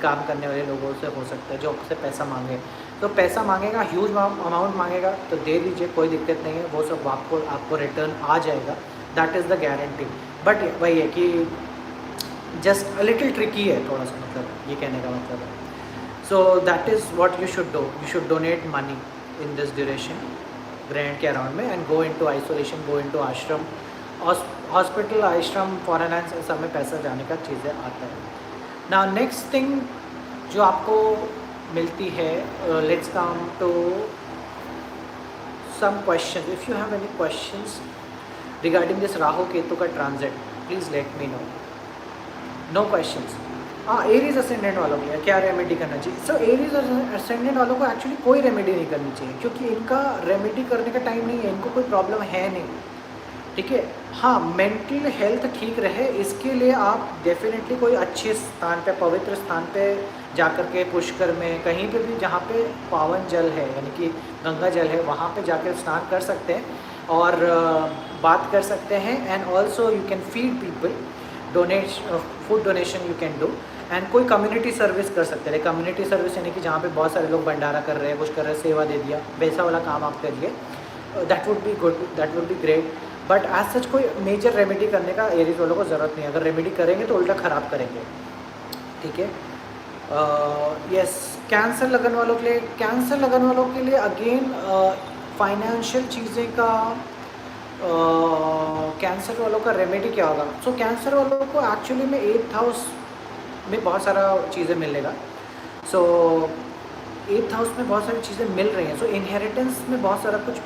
काम करने वाले लोगों से हो सकता है जो आपसे पैसा मांगे। तो पैसा मांगेगा, ह्यूज अमाउंट मांगेगा तो दे दीजिए, कोई दिक्कत नहीं है, वो सब आपको रिटर्न आ जाएगा, that is the guarantee. But वही है कि जस्ट अ लिटिल ट्रिकी है थोड़ा सा, मतलब ये कहने का मतलब है। So that is what you should do, you should donate money in this duration grand के अराउंड में, and go into isolation, go into आश्रम, हॉस्पिटल, आश्रम, फॉरेन सब में पैसा जाने का चीज़ें आता है। नाउ नेक्स्ट थिंग जो आपको मिलती है, let's come to some question. If you have any questions regarding this Rahu Ketu का transit, please let me know. No questions. हाँ, एरीज असेंडेंट वालों के लिए क्या रेमेडी करना चाहिए? सो एरीज असेंडेंट वालों को एक्चुअली कोई रेमेडी नहीं करनी चाहिए, क्योंकि इनका रेमेडी करने का टाइम नहीं है, इनको कोई प्रॉब्लम है नहीं, ठीक है। हाँ, मेंटल हेल्थ ठीक रहे इसके लिए आप डेफिनेटली कोई अच्छे स्थान पे, पवित्र स्थान पे जाकर के, पुष्कर में, कहीं पे भी जहाँ पे पावन जल है, यानी कि गंगा जल है, वहाँ पे जाकर स्नान कर सकते हैं और बात कर सकते हैं। And also you can feed people, donate food donation you can do, and कोई कम्युनिटी सर्विस कर सकते हैं। कम्युनिटी सर्विस यानी कि जहाँ पे बहुत सारे लोग भंडारा कर रहे हैं, कुछ कर रहे हैं, सेवा दे दिया, वैसा वाला काम आप करिए, that would be good, that would be great. But as such कोई मेजर रेमेडी करने का एरीज वालों को ज़रूरत नहीं है। अगर रेमेडी करेंगे तो उल्टा ख़राब करेंगे, ठीक है। यस, कैंसर लगन वालों के लिए, कैंसर लगन वालों के लिए अगेन फाइनेंशियल चीज़ें का, कैंसर वालों का रेमेडी क्या होगा? सो कैंसर वालों को एक्चुअली में 8th हाउस में बहुत सारा चीज़ें मिलेगा। सो 8th हाउस में बहुत सारी चीज़ें मिल रही हैं। सो इनहेरिटेंस में बहुत सारा कुछ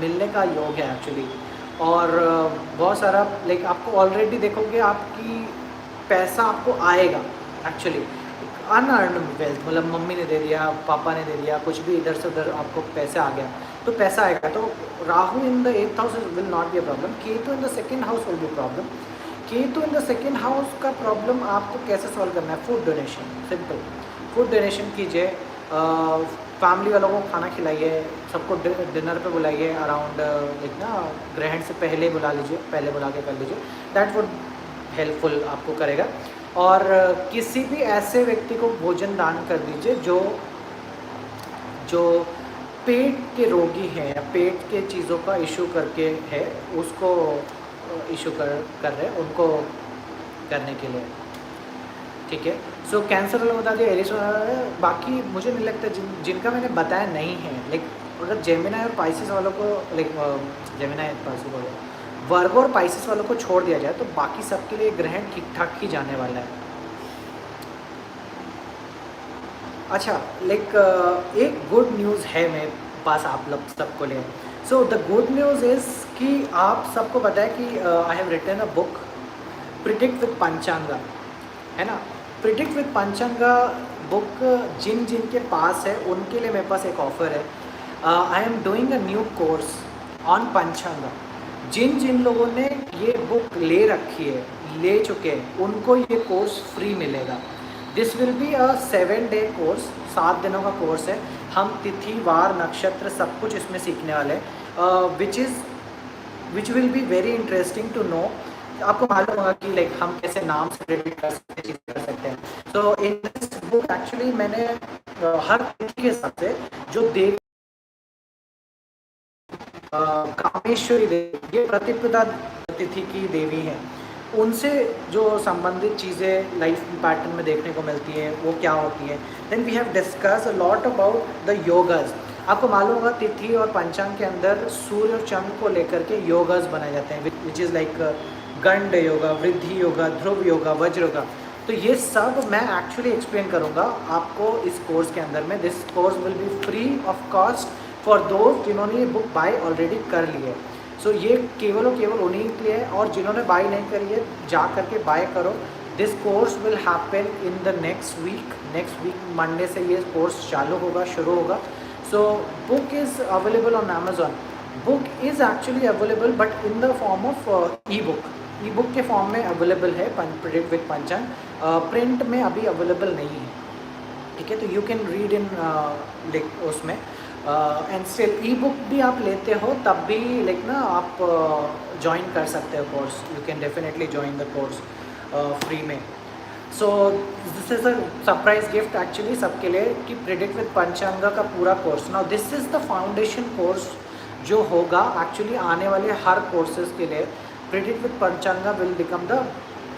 मिलने का योग है एक्चुअली, और बहुत सारा लाइक आपको ऑलरेडी देखोगे आपकी पैसा आपको आएगा एक्चुअली, अनअर्न वेल्थ, मतलब मम्मी ने दे दिया, पापा ने दे दिया, कुछ भी इधर से उधर आपको पैसा आ गया तो पैसा आएगा। तो Rahu in the 8th house will not be a problem, Ketu in the 2nd house will be problem. Ketu in the 2nd house का प्रॉब्लम आपको कैसे सॉल्व करना है? Food donation, simple food donation कीजिए, फैमिली वालों को खाना खिलाइए, सबको डिनर पे बुलाइए, अराउंड लाइक ना ग्रहण से पहले बुला लीजिए, पहले बुला के कर लीजिए, दैट वुड हेल्पफुल आपको करेगा। और किसी भी ऐसे व्यक्ति को भोजन दान कर दीजिए जो पेट के रोगी हैं या पेट के चीज़ों का इशू करके है, उसको इशू कर रहे हैं, उनको करने के लिए, ठीक है। सो कैंसर वाला बता दिया, एरिस वाला, बाकी मुझे नहीं लगता जिनका मैंने बताया नहीं है, लाइक अगर जेमिनी और पाइसेस वालों को, लाइक जेमिनी पाइसेस वालों, वर्गो और पाइसेस वालों को छोड़ दिया जाए तो बाकी सबके लिए ग्रहण ठीक ठाक ही जाने वाला है। अच्छा, लाइक एक गुड न्यूज़ है मेरे पास आप लोग सबको लिए। So the good news is कि आप सबको पता है कि I have written a book predict with Panchanga, है ना। प्रिडिक्ट विद पंचांगा बुक जिन जिन के पास है उनके लिए मेरे पास एक ऑफ़र है। I am doing a new course on Panchanga. जिन जिन लोगों ने ये बुक ले रखी है, ले चुके हैं, उनको ये कोर्स फ्री मिलेगा। This will be a 7-day course, 7 दिनों का कोर्स है। हम तिथि वार नक्षत्र सब कुछ इसमें सीखने वाले हैं, which will be very interesting to know. आपको मालूम होगा कि लाइक हम कैसे नाम से प्रेडिक्ट कर सकते हैं, चीज़ कर सकते हैं। सो इन दिस बुक एक्चुअली मैंने हर तिथि के हिसाब से जो देव कामेश्वरी देवी, ये प्रतिपदा तिथि की देवी हैं, उनसे जो संबंधित चीज़ें लाइफ पैटर्न में देखने को मिलती हैं वो क्या होती है। Then we have discuss a lot about the yogas. आपको मालूम होगा तिथि और पंचांग के अंदर सूर्य और चंद्र को लेकर के योगाज बनाए जाते हैं, विच इज़ लाइक गंड योगा, वृद्धि योगा, ध्रुव योगा, वज्र योगा। तो ये सब मैं एक्चुअली एक्सप्लेन करूँगा आपको इस कोर्स के अंदर में। This course will be free of cost for those जिन्होंने ये बुक बाय ऑलरेडी कर ली है। सो ये केवल और केवल उन्हीं के लिए है, और जिन्होंने बाय नहीं करी है जा करके बाय करो। This course will happen in the next week Monday से ये कोर्स चालू होगा, शुरू होगा। So book is available on Amazon. Book is actually available but in the form of e book के फॉर्म में अवेलेबल है प्रिडिक्ट विद पंचांग। प्रिंट में अभी अवेलेबल नहीं है, ठीक है। तो यू कैन रीड इन उसमें एंड स्टिल ई बुक भी आप लेते हो तब भी लाइक ना आप ज्वाइन कर सकते हो course. You can definitely join the course free में। So this is a surprise gift actually सबके लिए कि प्रिडिक्ट विद पंचांगा का पूरा course. Now this is the foundation course जो होगा एक्चुअली आने वाले हर कोर्सेज के लिए। Predict with Panchanga will become the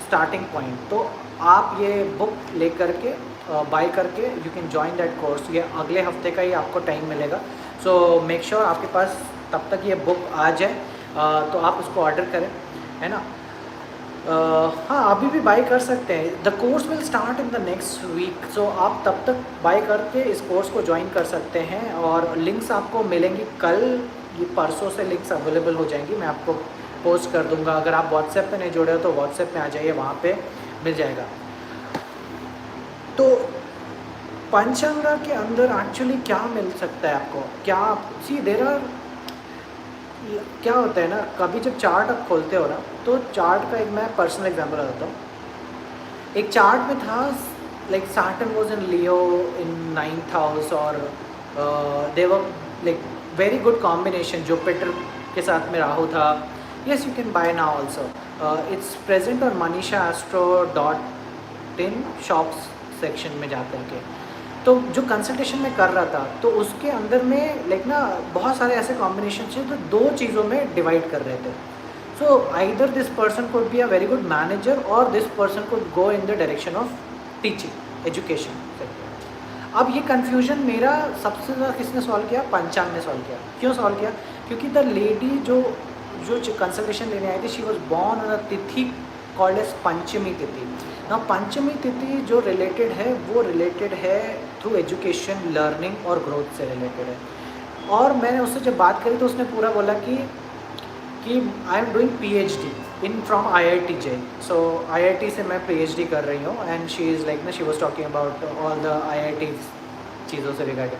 starting point. तो आप ये बुक लेकर के बाय करके you can join that course. ये अगले हफ्ते का ही आपको टाइम मिलेगा। सो मेक श्योर आपके पास तब तक ये बुक आ जाए, तो आप उसको ऑर्डर करें, है ना। हाँ, अभी भी बाय कर सकते हैं। The course will start in the next week. So आप तब तक बाय करके इस कोर्स को ज्वाइन कर सकते हैं, और लिंक्स आपको मिलेंगी कल। ये परसों से लिंक्स अवेलेबल हो जाएंगी, मैं आपको पोस्ट कर दूंगा। अगर आप व्हाट्सएप पे नहीं जुड़े हो तो व्हाट्सएप में आ जाइए, वहाँ पे मिल जाएगा। तो पंचांगा के अंदर एक्चुअली क्या मिल सकता है आपको, क्या सी देर आर, क्या होता है ना, कभी जब चार्ट आप खोलते हो ना, तो चार्ट का एक मैं पर्सनल एग्जांपल बताता हूँ। एक चार्ट में था like Saturn was in Leo in 9th house, और they were like very good combination. Jupiter के साथ में राहु था। Yes, you can buy now also. It's present on manishaastro.in shops section में जा कर के। तो जो कंसल्टेशन में कर रहा था तो उसके अंदर में लाइक ना बहुत सारे ऐसे कॉम्बिनेशन थे जो दो चीज़ों में डिवाइड कर रहे थे। So either this person could be a very good manager और this person could go in the direction of teaching, education. अब ये कन्फ्यूजन मेरा सबसे ज़्यादा किसने सॉल्व किया? पंचांग ने सॉल्व किया। क्यों सॉल्व किया? क्योंकि द लेडी जो कंसल्टेशन लेने आई थी, she was born on a तिथि कॉल्ड एज पंचमी तिथि। ना पंचमी तिथि जो रिलेटेड है वो रिलेटेड है थ्रू एजुकेशन, लर्निंग और ग्रोथ से रिलेटेड है। और मैंने उससे जब बात करी तो उसने पूरा बोला कि आई am doing PhD in from IIT J. So IIT से मैं PhD कर रही हूँ, एंड शी इज़ लाइक ना she was talking about all the IIT चीज़ों से regarded.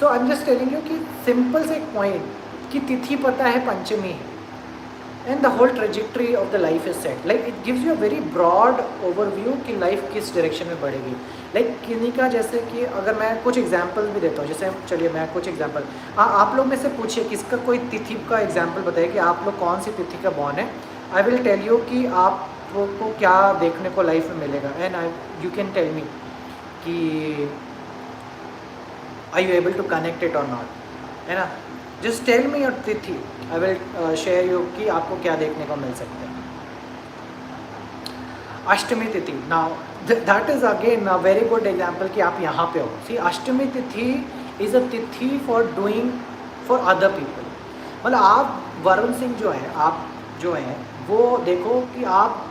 So I am just telling you कि सिंपल से एक पॉइंट कि तिथि पता है पंचमी है, and the whole trajectory of the life is set. Like it gives you a very broad overview कि life किस direction में बढ़ेगी। Like किन्हीं का जैसे कि अगर मैं कुछ एग्जाम्पल भी देता हूँ, जैसे चलिए मैं कुछ एग्जाम्पल आप लोग में से पूछिए किसका कोई तिथि का एग्जाम्पल बताइए कि आप लोग कौन सी तिथि का बॉर्न है। आई विल टेल यू कि आपको क्या देखने को लाइफ में मिलेगा, and you can tell me कि are you able to connect it और नॉट, है ना। जस्ट टेल मी योर तिथि, आई विल शेयर यू कि आपको क्या देखने को मिल सकता है। अष्टमी तिथि, now that is again a very good example कि आप यहाँ पे हो। सी अष्टमी तिथि इज़ अ तिथि for doing for other people. मतलब आप वरुण सिंह जो हैं, आप जो हैं वो देखो कि आप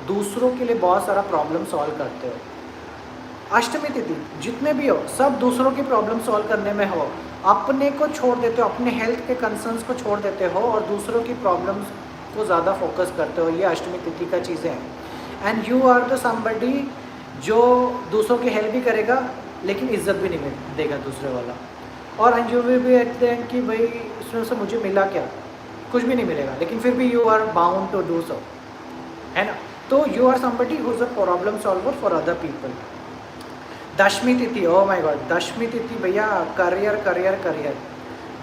दूसरों के लिए बहुत सारा प्रॉब्लम सॉल्व करते हो। अष्टमी तिथि जितने भी हो सब दूसरों की प्रॉब्लम सॉल्व करने में हो, अपने को छोड़ देते हो, अपने हेल्थ के कंसर्न्स को छोड़ देते हो और दूसरों की प्रॉब्लम्स को ज़्यादा फोकस करते हो। ये अष्टमी तिथि का चीज़ें हैं। And you are the somebody जो दूसरों की हेल्प भी करेगा लेकिन इज्जत भी नहीं देगा दूसरे वाला, और and you will be at the end कि भाई इसमें से मुझे मिला क्या, कुछ भी नहीं मिलेगा, लेकिन फिर भी you are bound to do so, है ना। तो you are somebody who is a problem solver for other people. दशमी तिथि, ओ माय गॉड, दशमी तिथि भैया करियर करियर करियर।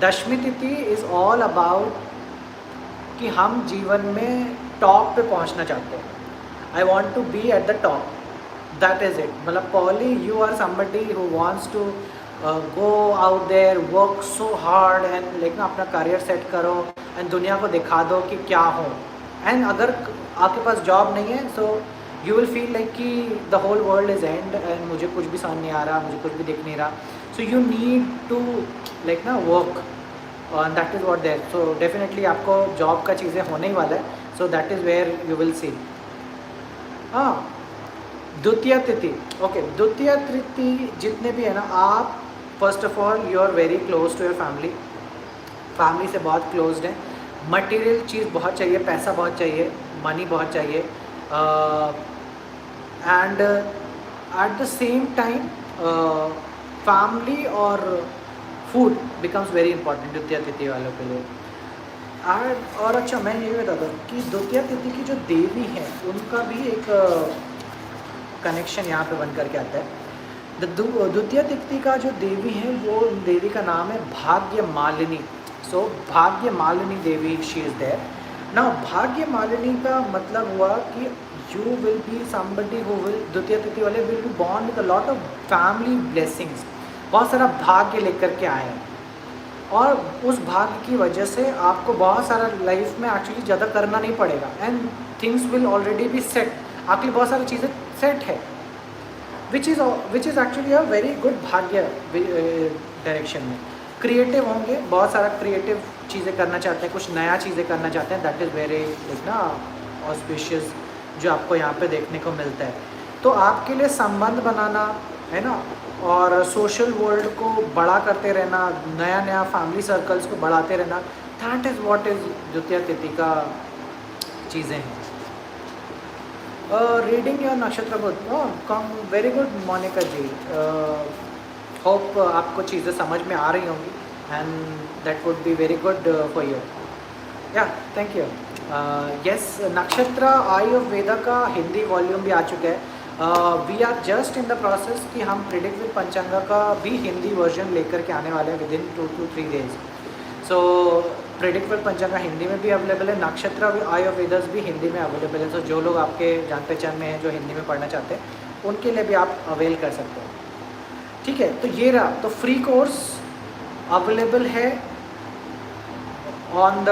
दशमी तिथि इज़ ऑल अबाउट कि हम जीवन में टॉप पे पहुंचना चाहते हैं। I want to be at the top, that is it. मतलब पॉली you are somebody who wants to go out there, work so hard and लेकिन अपना करियर सेट करो एंड दुनिया को दिखा दो कि क्या हो। एंड अगर आपके पास जॉब नहीं है so you will feel like कि the whole world is end and मुझे कुछ भी समझ नहीं आ रहा, मुझे कुछ भी दिख नहीं रहा। So you need to like ना work, and that is what there, so definitely आपको जॉब का चीज़ें होने ही वाला है, so that is where you will see। हाँ, द्वितीय तिथि, ओके, द्वितीय तिथि जितने भी है ना, आप first of all you are very close to your family, family से बहुत क्लोज्ड है। मटेरियल चीज़ बहुत चाहिए, पैसा बहुत चाहिए, मनी बहुत चाहिए, and at the same time family और फूड बिकम्स वेरी इंपॉर्टेंट द्वितीय तिथि वालों के लिए। और अच्छा मैं ये बताता हूँ कि द्वितीय तिथि की जो देवी है उनका भी एक कनेक्शन यहाँ पे बन करके आता है। द्वितीय तिथि का जो देवी है वो देवी का नाम है भाग्य मालिनी। सो भाग्य मालिनी देवी शी इज़ देयर ना। भाग्य मालिनी का मतलब हुआ कि you will be somebody who will, द्वितीय तिथि वाले will be born with a lot of family blessings, बहुत सारा भाग्य लेकर के आए हैं, और उस भाग्य की वजह से आपको बहुत सारा लाइफ में एक्चुअली ज़्यादा करना नहीं पड़ेगा and things will already be set, आपके लिए बहुत सारी चीज़ें सेट है, which is actually a very good भाग्य डायरेक्शन में। क्रिएटिव होंगे, बहुत सारा क्रिएटिव चीज़ें करना चाहते हैं, कुछ नया चीज़ें करना चाहते हैं, दैट इज़ वेरी लाइक ना ऑस्पिशियस जो आपको यहाँ पे देखने को मिलता है। तो आपके लिए संबंध बनाना है ना, और सोशल वर्ल्ड को बड़ा करते रहना, नया नया फैमिली सर्कल्स को बढ़ाते रहना, दैट इज़ व्हाट इज़ द्वितीय तिथि का चीज़ें हैं। रीडिंग या नक्षत्र को कम, वेरी गुड मोनिका जी, होप आपको चीज़ें समझ में आ रही होंगी and that would be very good for you. या थैंक यू। यस, नक्षत्र आई ऑफ वेदा का हिंदी वॉल्यूम भी आ चुका है। We are just in the process कि हम प्रिडिक्ट विद पंचांगा का भी हिंदी वर्जन लेकर के आने वाले हैं within 2 to 3 days। So predict with Panchanga Hindi में भी अवेलेबल है, नक्षत्र आई ऑफ वेदर्स भी हिंदी में अवेलेबल है। तो जो लोग आपके जान पहचान में हैं जो हिंदी में पढ़ना चाहते हैं उनके लिए भी आप अवेल कर सकते हो। ठीक है, तो ये रहा, तो फ्री कोर्स अवेलेबल है ऑन द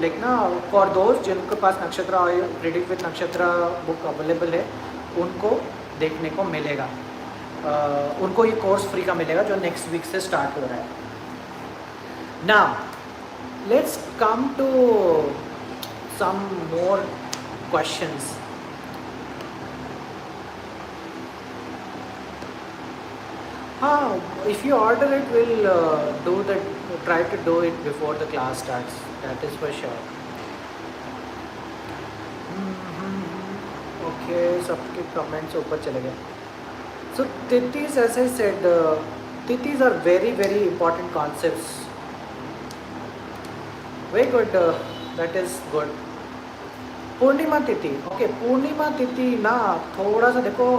लाइक ना फॉर दोज जिनके पास नक्षत्र प्रिडिक्ट विद नक्षत्र बुक अवेलेबल है, उनको देखने को मिलेगा। उनको ये कोर्स फ्री का मिलेगा जो नेक्स्ट वीक से स्टार्ट हो रहा है। Now let's come to some more questions. हाँ, if you order it, we'll try to do it before the class starts. That is for sure. Okay, सबके comments ऊपर चले गए. So तिथिस, as I said, तिथिस are very very important concepts. Very good. That is good. पूर्णिमा तिथि. Okay, पूर्णिमा तिथि ना थोड़ा सा देखो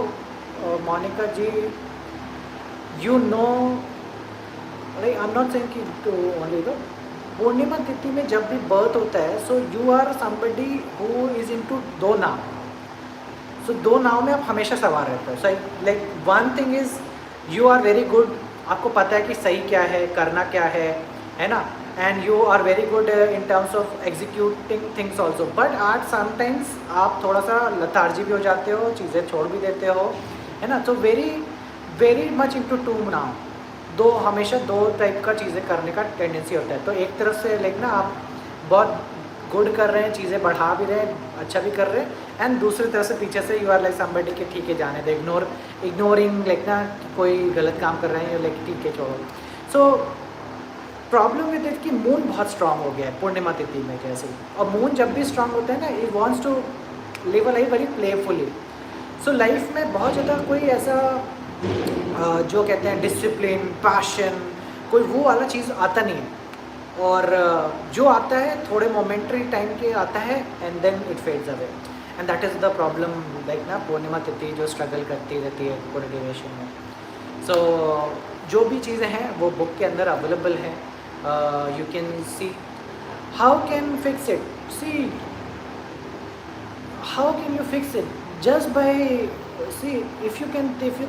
मोनिका जी, you know, like I'm not saying कि तो only the पूर्णिमा तिथि में जब भी बर्थ होता है, so you are somebody who is into दो नाव, so दो नाव में आप हमेशा सवार रहते हो। सही, like one thing is you are very good, आपको पता है कि सही क्या है, करना क्या है ना, and you are very good in terms of executing things also, but at sometimes आप थोड़ा सा लतार्जी भी हो जाते हो, चीज़ें छोड़ भी देते हो, है ना। तो very much into two now, दो हमेशा दो टाइप का चीज़ें करने का टेंडेंसी होता है। तो एक तरफ से लाइक ना आप बहुत गुड कर रहे हैं, चीज़ें बढ़ा भी रहे हैं, अच्छा भी कर रहे हैं, एंड दूसरी तरफ से पीछे से यू आर लाइक समबडी कि ठीक है जाने दे, इग्नोरिंग लाइक ना कोई गलत काम कर रहे हैं, लाइक ठीक है छोड़ो। सो प्रॉब्लम विद इट कि मून बहुत स्ट्रांग हो गया है पूर्णिमा तिथि में जैसे, और मून जब भी स्ट्रांग होता है ना, it wants to live a life very playfully. So life में बहुत ज़्यादा कोई ऐसा जो कहते हैं डिसिप्लिन, पैशन, कोई वो वाला चीज़ आता नहीं है। और जो आता है थोड़े मोमेंट्री टाइम के आता है and then it fades away, and that is the problem. Like ना पूर्णिमा तिथि जो स्ट्रगल करती रहती है पूरे ड्यूरेशन में। सो जो भी चीज़ें हैं वो बुक के अंदर अवेलेबल हैं, you can see how can fix it. See how can you fix it? Just by, see, if you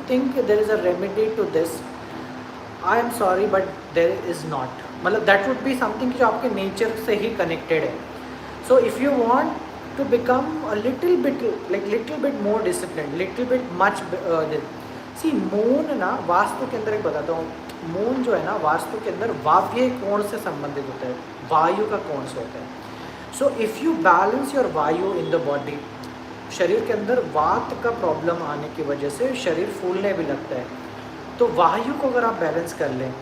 think there is a remedy to this, I am sorry but there is not। मतलब that would be something जो आपके nature से ही connected है। So if you want to become a little bit more disciplined, little bit much see, moon ना वास्तु के अंदर एक बताता हूँ, मून जो है ना वास्तु के अंदर वायव्य कोण से संबंधित होता है, वायु का कोण से होता है। So if you balance your वायु इन द बॉडी, शरीर के अंदर वात का प्रॉब्लम आने की वजह से शरीर फूलने भी लगता है, तो वायु को अगर आप बैलेंस कर लें,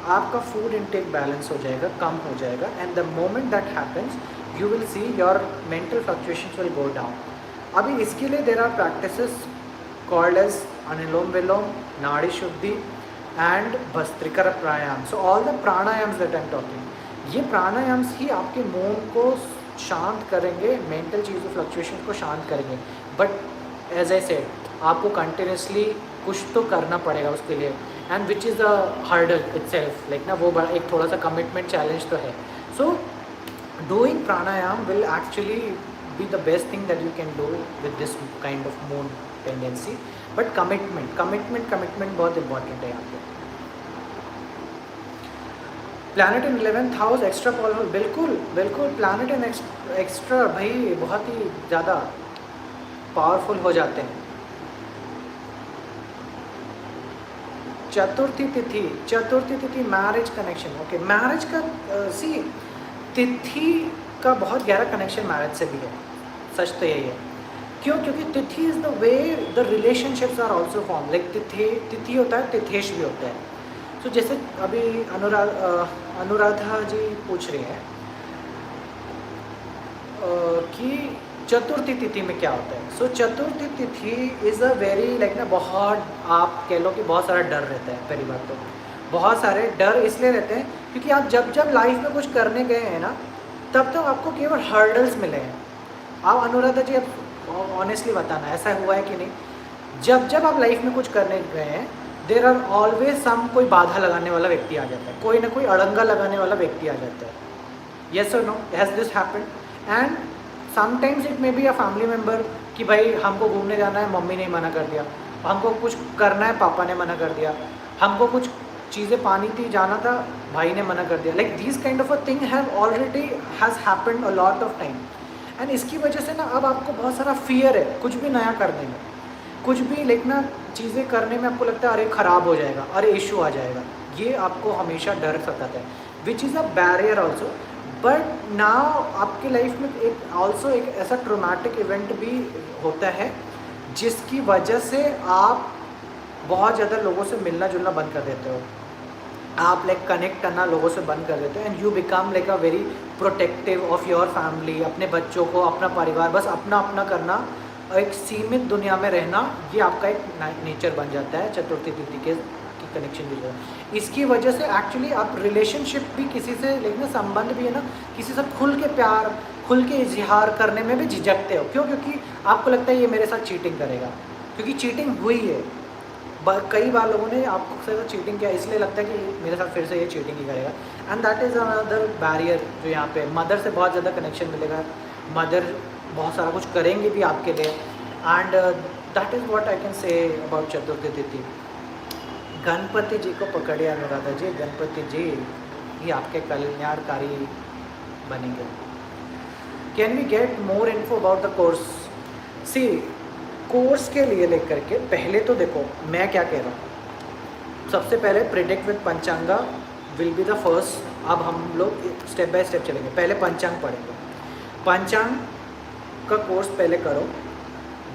आपका फूड इनटेक बैलेंस हो जाएगा, कम हो जाएगा, and the moment that happens you will see your mental fluctuations will go down. अभी इसके लिए there are practices called as anulom vilom, nadi shuddhi and bhastrika pranayam. So all the pranayams that I am talking, ये प्राणायाम्स ही आपके मून को शांत करेंगे, मेंटल चीज़ों फ्लक्चुएशन को शांत करेंगे। बट एज आई सेड, आपको कंटिन्यूसली कुछ तो करना पड़ेगा उसके लिए, and which is a hurdle itself, like ना वो बड़ा एक थोड़ा सा कमिटमेंट चैलेंज तो है। So doing pranayama will actually be the best thing that you can do with this kind of moon tendency. But commitment बहुत इंपॉर्टेंट है यहाँ पे। Planet in 11th house extra powerful, बिल्कुल प्लानट इन एक्स्ट्रा भाई बहुत ही ज़्यादा powerful हो जाते हैं। चतुर्थी तिथि मैरिज कनेक्शन। ओके, मैरिज का सी तिथि का बहुत गहरा कनेक्शन मैरिज से भी है, सच तो यही है। क्यों? क्योंकि तिथि is the way the relationships are also form. Like तिथि होता है, तिथेश भी होता है। तो जैसे अभी अनुराधा जी पूछ रही हैं कि चतुर्थी तिथि में क्या होता है। सो चतुर्थी तिथि इज़ अ वेरी लाइक ना, बहुत आप कह लो कि बहुत सारा डर रहता है। पहली बात तो बहुत सारे डर इसलिए रहते हैं क्योंकि आप जब लाइफ में कुछ करने गए हैं ना, तब तो आपको केवल हर्डल्स मिले हैं। आप अनुराधा जी अब ऑनेस्टली बताना ऐसा हुआ है कि नहीं? जब आप लाइफ में कुछ करने गए हैं, देर आर ऑलवेज सम, कोई बाधा लगाने वाला व्यक्ति आ जाता है, कोई ना कोई अड़ंगा लगाने वाला व्यक्ति आ जाता है। येस और no, has this happened? And sometimes it may be a family member कि भाई हमको घूमने जाना है, मम्मी ने मना कर दिया, हमको कुछ करना है, पापा ने मना कर दिया, हमको कुछ चीज़ें पानी थी, जाना था, भाई ने मना कर दिया। Like this kind of a thing have already has happened a lot of time, and इसकी वजह से ना अब आपको बहुत सारा फियर है कुछ भी नया करने में, कुछ भी लाइक ना चीज़ें करने में आपको लगता है अरे ख़राब हो जाएगा, अरे इशू आ जाएगा, ये आपको हमेशा डर सताता है, which is a barrier also. But now आपकी लाइफ में एक ऐसा ट्रोमैटिक इवेंट भी होता है जिसकी वजह से आप बहुत ज़्यादा लोगों से मिलना जुलना बंद कर देते हो, आप लाइक कनेक्ट करना लोगों से बंद कर देते हो, and you become like a very protective of your family, अपने बच्चों को, अपना परिवार, बस अपना करना, एक सीमित दुनिया में रहना, ये आपका एक नेचर बन जाता है चतुर्थी तिथि की कनेक्शन भी जो है। इसकी वजह से एक्चुअली आप रिलेशनशिप भी किसी से, लेकिन संबंध भी है ना, किसी से खुल के प्यार, खुल के इजहार करने में भी झिझकते हो। क्यों? क्योंकि आपको लगता है ये मेरे साथ चीटिंग करेगा, क्योंकि चीटिंग हुई है कई बार लोगों ने आपको साथ चीटिंग किया, इसलिए लगता है कि मेरे साथ फिर से ये चीटिंग ही करेगा, and that is another barrier जो यहाँ पे मदर से बहुत ज़्यादा कनेक्शन मिलेगा, मदर बहुत सारा कुछ करेंगे भी आपके लिए, and that is what I can say about Chaturthi tithi. Ganpati जी को पकड़िए अनुराधा जी, गणपति जी ही आपके कल्याणकारी बनेंगे। Can we get more info about the course? See, course के लिए लेकर के पहले तो देखो मैं क्या कह रहा हूँ, सबसे पहले predict with Panchanga will be the first. अब हम लोग स्टेप बाय स्टेप चलेंगे, पहले पंचांग पढ़ेंगे, पंचांग का कोर्स पहले करो,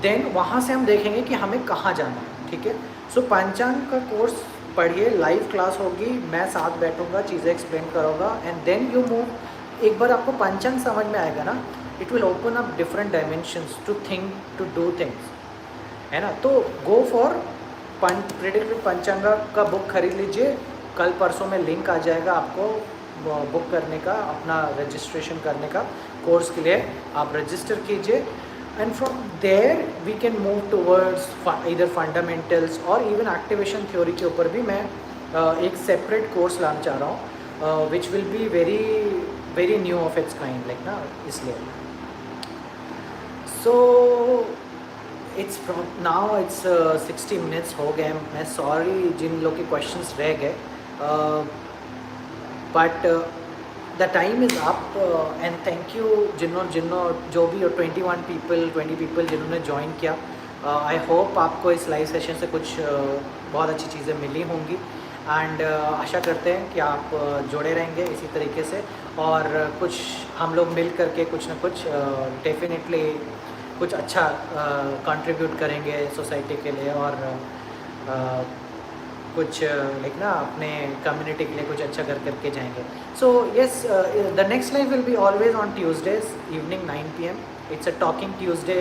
देन वहाँ से हम देखेंगे कि हमें कहाँ जाना है, ठीक है। सो पंचांग का कोर्स पढ़िए, लाइव क्लास होगी, मैं साथ बैठूंगा, चीज़ें एक्सप्लेन करूँगा, एंड देन यू मूव। एक बार आपको पंचांग समझ में आएगा ना, it will open up different dimensions to think, to do things, है ना. तो गो फॉर प्रेडिक्टेड पंचांगा का बुक खरीद लीजिए. कल परसों में लिंक आ जाएगा आपको बुक करने का, अपना रजिस्ट्रेशन करने का. कोर्स के लिए आप रजिस्टर कीजिए, and from there we can move towards इधर फंडामेंटल्स और इवन एक्टिवेशन थ्योरी के ऊपर भी मैं एक सेपरेट कोर्स लाना चाह रहा हूँ, विच will be very very new of its kind, like ना, इसलिए. So it's now it's 60 minutes हो गए. मैं सॉरी जिन लोग के क्वेश्चंस रह गए, but the time is up. And thank you जिन्हों जो भी 20 पीपल जिन्होंने ज्वाइन किया. आई होप आपको इस लाइव सेशन से कुछ बहुत अच्छी चीज़ें मिली होंगी, एंड आशा करते हैं कि आप जुड़े रहेंगे इसी तरीके से, और कुछ हम लोग मिल करके कुछ ना कुछ डेफिनेटली कुछ अच्छा कंट्रीब्यूट करेंगे सोसाइटी के लिए, और कुछ लाइक ना अपने कम्युनिटी के लिए कुछ अच्छा करके जाएंगे. So yes, the next live will be always on Tuesdays evening 9 PM. It's a talking Tuesday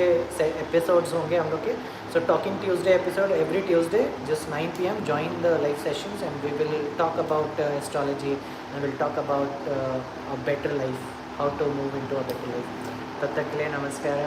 episodes होंगे हम लोग के. So talking Tuesday episode every Tuesday just 9 PM. Join the live sessions and we will talk about astrology and will talk about a better life, how to move into a better life. तब तक के लिए नमस्कार.